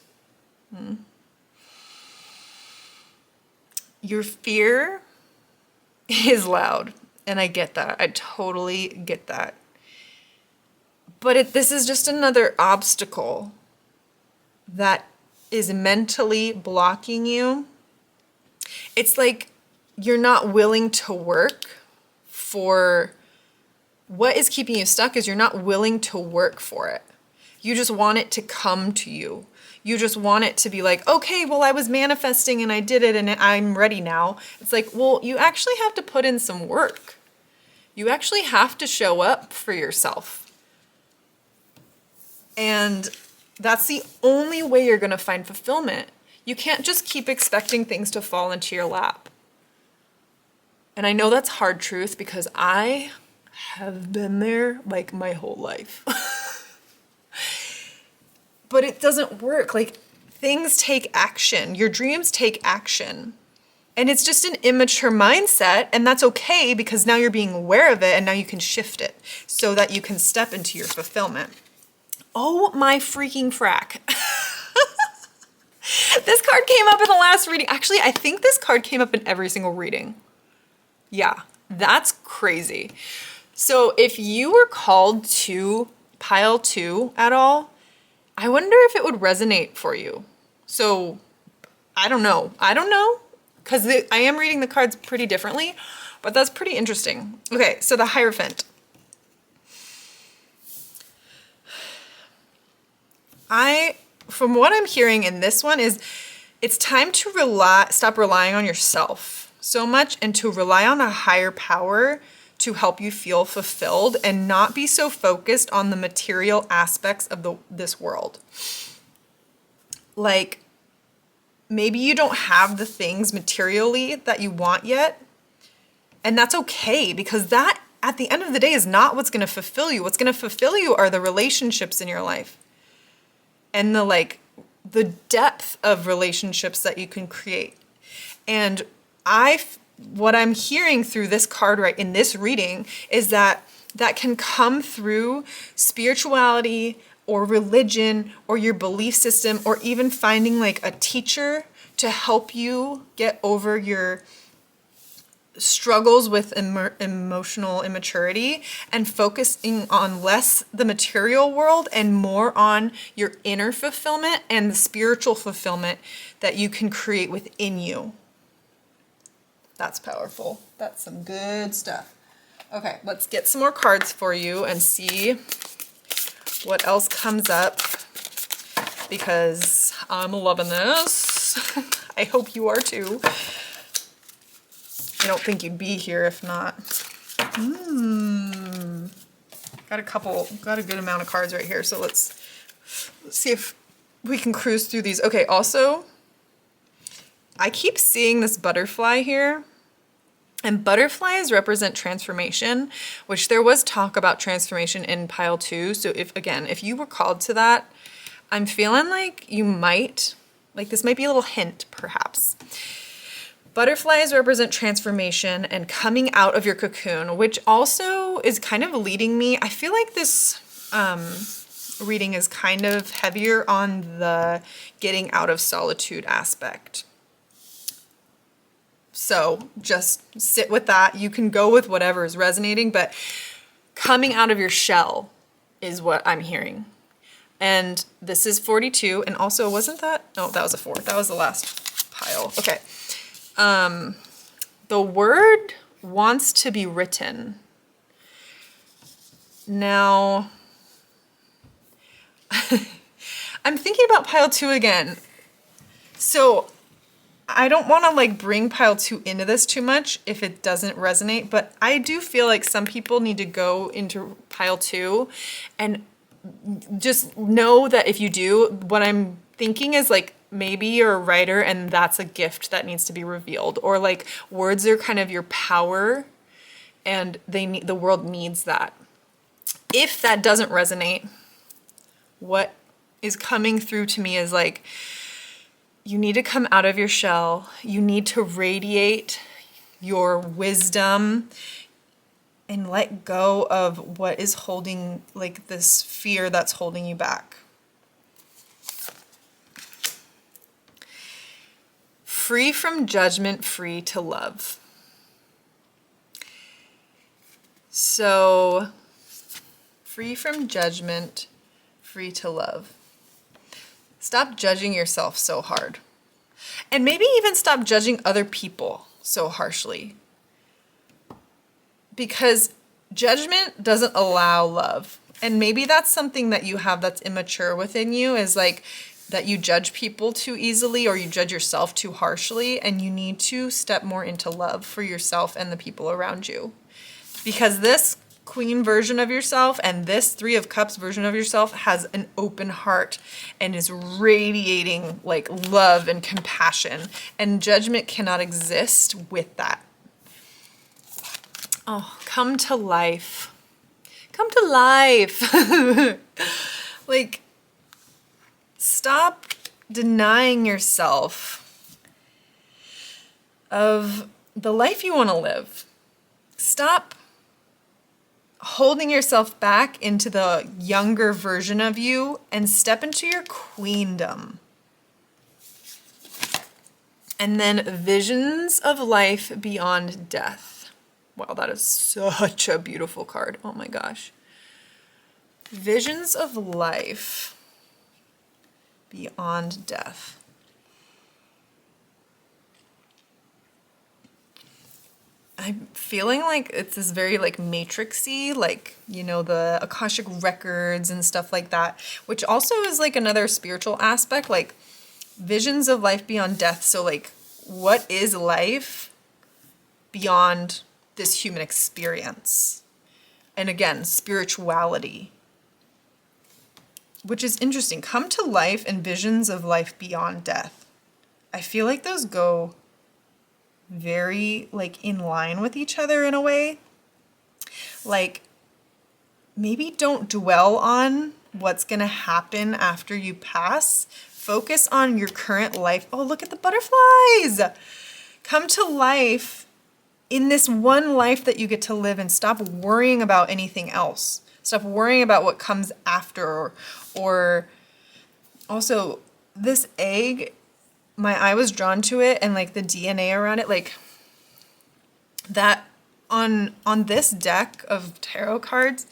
your fear is loud. And I get that. I totally get that. But this is just another obstacle that is mentally blocking you. It's like you're not willing to work for what is keeping you stuck is you're not willing to work for it. You just want it to come to you. You just want it to be like, okay, well, I was manifesting and I did it and I'm ready now. It's like, well, you actually have to put in some work. You actually have to show up for yourself. And that's the only way you're going to find fulfillment. You can't just keep expecting things to fall into your lap. And I know that's hard truth because I have been there like my whole life. But it doesn't work. Like, things take action. Your dreams take action. And it's just an immature mindset, and that's okay because now you're being aware of it and now you can shift it so that you can step into your fulfillment. Oh my freaking frack. This card came up in the last reading. Actually, I think this card came up in every single reading. Yeah, that's crazy. So if you were called to pile 2 at all, I wonder if it would resonate for you. So I don't know, because I am reading the cards pretty differently, but that's pretty interesting. Okay, so the Hierophant. From what I'm hearing in this one is it's time to stop relying on yourself so much and to rely on a higher power to help you feel fulfilled and not be so focused on the material aspects of this world. Like, maybe you don't have the things materially that you want yet, and that's okay because that, at the end of the day, is not what's going to fulfill you. What's going to fulfill you are the relationships in your life and the depth of relationships that you can create. And what I'm hearing through this card right in this reading is that can come through spirituality or religion or your belief system or even finding like a teacher to help you get over your struggles with emotional immaturity and focusing on less the material world and more on your inner fulfillment and the spiritual fulfillment that you can create within you. That's powerful. That's some good stuff. Okay, let's get some more cards for you and see what else comes up because I'm loving this. I hope you are too. I don't think you'd be here if not. Got a good amount of cards right here. So let's see if we can cruise through these. Okay, also, I keep seeing this butterfly here. And butterflies represent transformation, which there was talk about transformation in pile 2. So if you were called to that, I'm feeling like you might, like this might be a little hint perhaps. Butterflies represent transformation and coming out of your cocoon, which also is kind of leading me. I feel like this reading is kind of heavier on the getting out of solitude aspect. So just sit with that. You can go with whatever is resonating, but coming out of your shell is what I'm hearing. And this is 42. And also, wasn't that? No, that was a 4. That was the last pile. Okay. The word wants to be written. Now, I'm thinking about pile 2 again. So I don't want to like bring pile 2 into this too much if it doesn't resonate, but I do feel like some people need to go into pile 2 and just know that if you do, what I'm thinking is like maybe you're a writer and that's a gift that needs to be revealed, or like words are kind of your power and the world needs that. If that doesn't resonate, what is coming through to me is like, you need to come out of your shell. You need to radiate your wisdom and let go of what is holding, like this fear that's holding you back. Free from judgment, free to love. So, free from judgment, free to love. Stop judging yourself so hard. And maybe even stop judging other people. so harshly. Because judgment doesn't allow love. And maybe that's something that you have that's immature within you, is like that you judge people too easily, or you judge yourself too harshly, and you need to step more into love for yourself and the people around you. Because this Queen version of yourself and this Three of Cups version of yourself has an open heart and is radiating like love and compassion, and judgment cannot exist with that. Oh, come to life. Come to life. Like, stop denying yourself of the life you want to live. Stop holding yourself back into the younger version of you and step into your queendom. And then visions of life beyond death. Wow, that is such a beautiful card. Oh my gosh. Visions of life beyond death. I'm feeling like it's this very like matrixy, like, you know, the Akashic records and stuff like that, which also is like another spiritual aspect, like visions of life beyond death. So like, what is life beyond this human experience? And again, spirituality, which is interesting. Come to life and visions of life beyond death. I feel like those go very like in line with each other in a way. Like, maybe don't dwell on what's gonna happen after you pass. Focus on your current life. Oh, look at the butterflies. Come to life in this one life that you get to live, and stop worrying about anything else. Stop worrying about what comes after. Or also, this egg, my eye was drawn to it, and like the DNA around it, like that on this deck of tarot cards,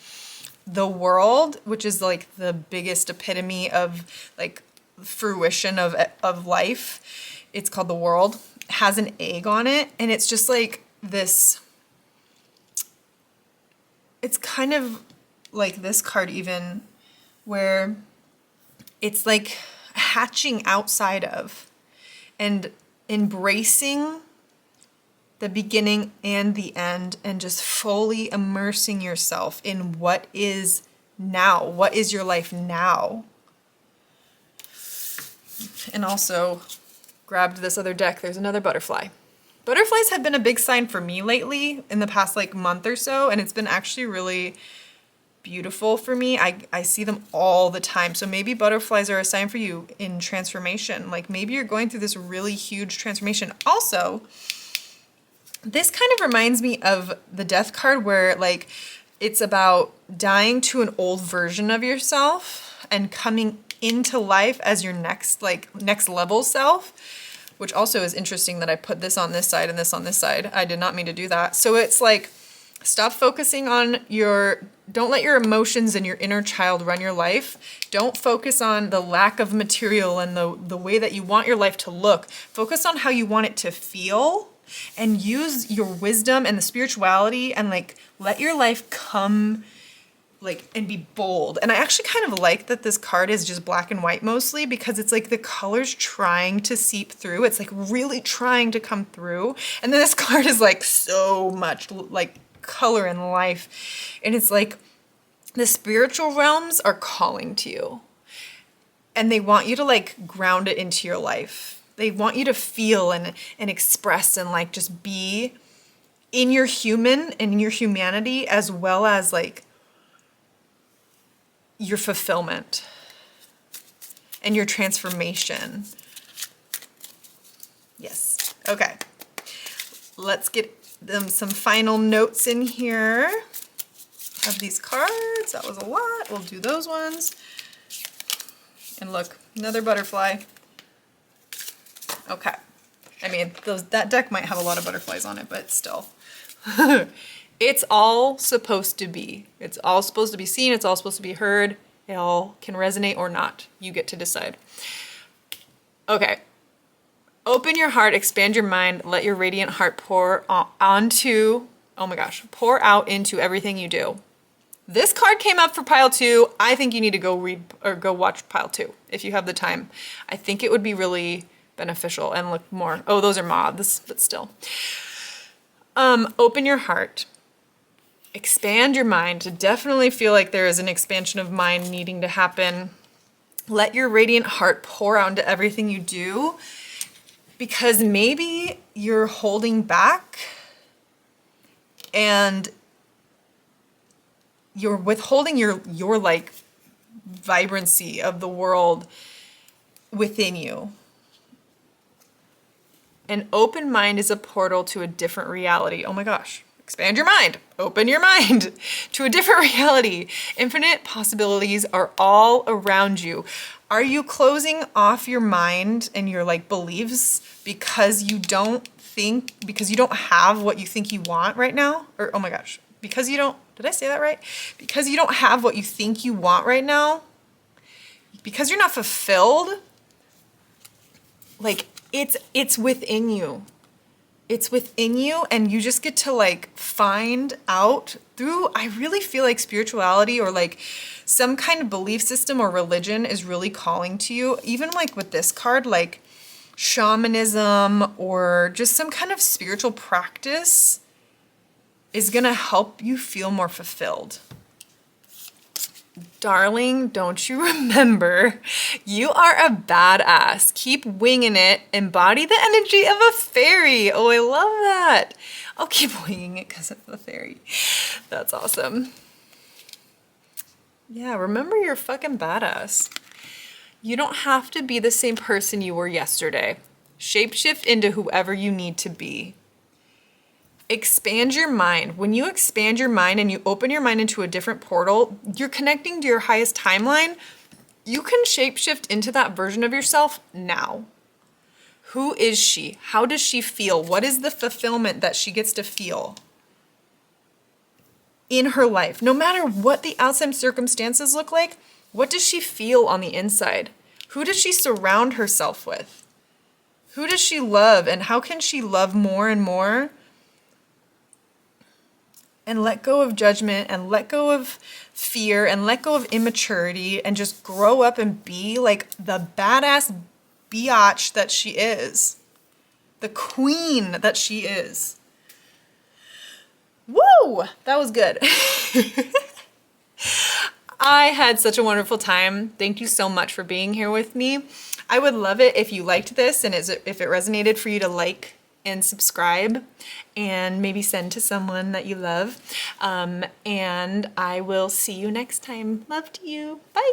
the world, which is like the biggest epitome of like fruition of life, it's called the world, has an egg on it, and it's just like this, it's kind of like this card even, where it's like hatching outside of and embracing the beginning and the end, and just fully immersing yourself in what is now. What is your life now? And also grabbed this other deck. There's another butterfly. Butterflies have been a big sign for me lately in the past like month or so, and it's been actually really beautiful for me. I see them all the time. So maybe butterflies are a sign for you in transformation. Like maybe you're going through this really huge transformation. Also, this kind of reminds me of the death card, where like it's about dying to an old version of yourself and coming into life as your next level self, which also is interesting that I put this on this side and this on this side. I did not mean to do that. So it's like, stop focusing on don't let your emotions and your inner child run your life. Don't focus on the lack of material and the way that you want your life to look. Focus on how you want it to feel, and use your wisdom and the spirituality, and like let your life come like and be bold. And I actually kind of like that this card is just black and white mostly, because it's like the colors trying to seep through. It's like really trying to come through. And then this card is like so much like color and life. And it's like the spiritual realms are calling to you, and they want you to like ground it into your life. They want you to feel and express and like just be in your human and in your humanity, as well as like your fulfillment and your transformation. Yes. Okay. Let's get them some final notes in here of these cards. That was a lot. We'll do those ones. And look, another butterfly. Okay. I mean, that deck might have a lot of butterflies on it, but still. It's all supposed to be. It's all supposed to be seen. It's all supposed to be heard. It all can resonate or not. You get to decide. Okay. Open your heart, expand your mind, let your radiant heart pour onto, oh my gosh, pour out into everything you do. This card came up for pile 2. I think you need to go read or go watch pile 2 if you have the time. I think it would be really beneficial and look more, oh, those are moths, but still. Open your heart, expand your mind. I definitely feel like there is an expansion of mind needing to happen. Let your radiant heart pour out into everything you do, because maybe you're holding back and you're withholding your like vibrancy of the world within you. An open mind is a portal to a different reality. Oh my gosh. Expand your mind. Open your mind to a different reality. Infinite possibilities are all around you. Are you closing off your mind and your like beliefs because you don't have what you think you want right now? Or, oh my gosh, because you don't, did I say that right? Because you don't have what you think you want right now? Because you're not fulfilled? Like, it's within you. It's within you, and you just get to like find out through, I really feel like spirituality or like some kind of belief system or religion is really calling to you. Even like with this card, like shamanism or just some kind of spiritual practice is gonna help you feel more fulfilled. Darling, don't you remember? You are a badass. Keep winging it. Embody the energy of a fairy. Oh, I love that. I'll keep winging it because of the fairy. That's awesome. Yeah, remember you're fucking badass. You don't have to be the same person you were yesterday. Shapeshift into whoever you need to be. Expand your mind. When you expand your mind and you open your mind into a different portal, you're connecting to your highest timeline. You can shapeshift into that version of yourself now. Who is she? How does she feel? What is the fulfillment that she gets to feel in her life? No matter what the outside circumstances look like, what does she feel on the inside? Who does she surround herself with? Who does she love, and how can she love more and more? And let go of judgment and let go of fear and let go of immaturity and just grow up and be like the badass biatch that she is. The queen that she is. Woo! That was good. I had such a wonderful time. Thank you so much for being here with me. I would love it if you liked this and if it resonated for you to like and subscribe and maybe send to someone that you love. And I will see you next time. Love to you. Bye.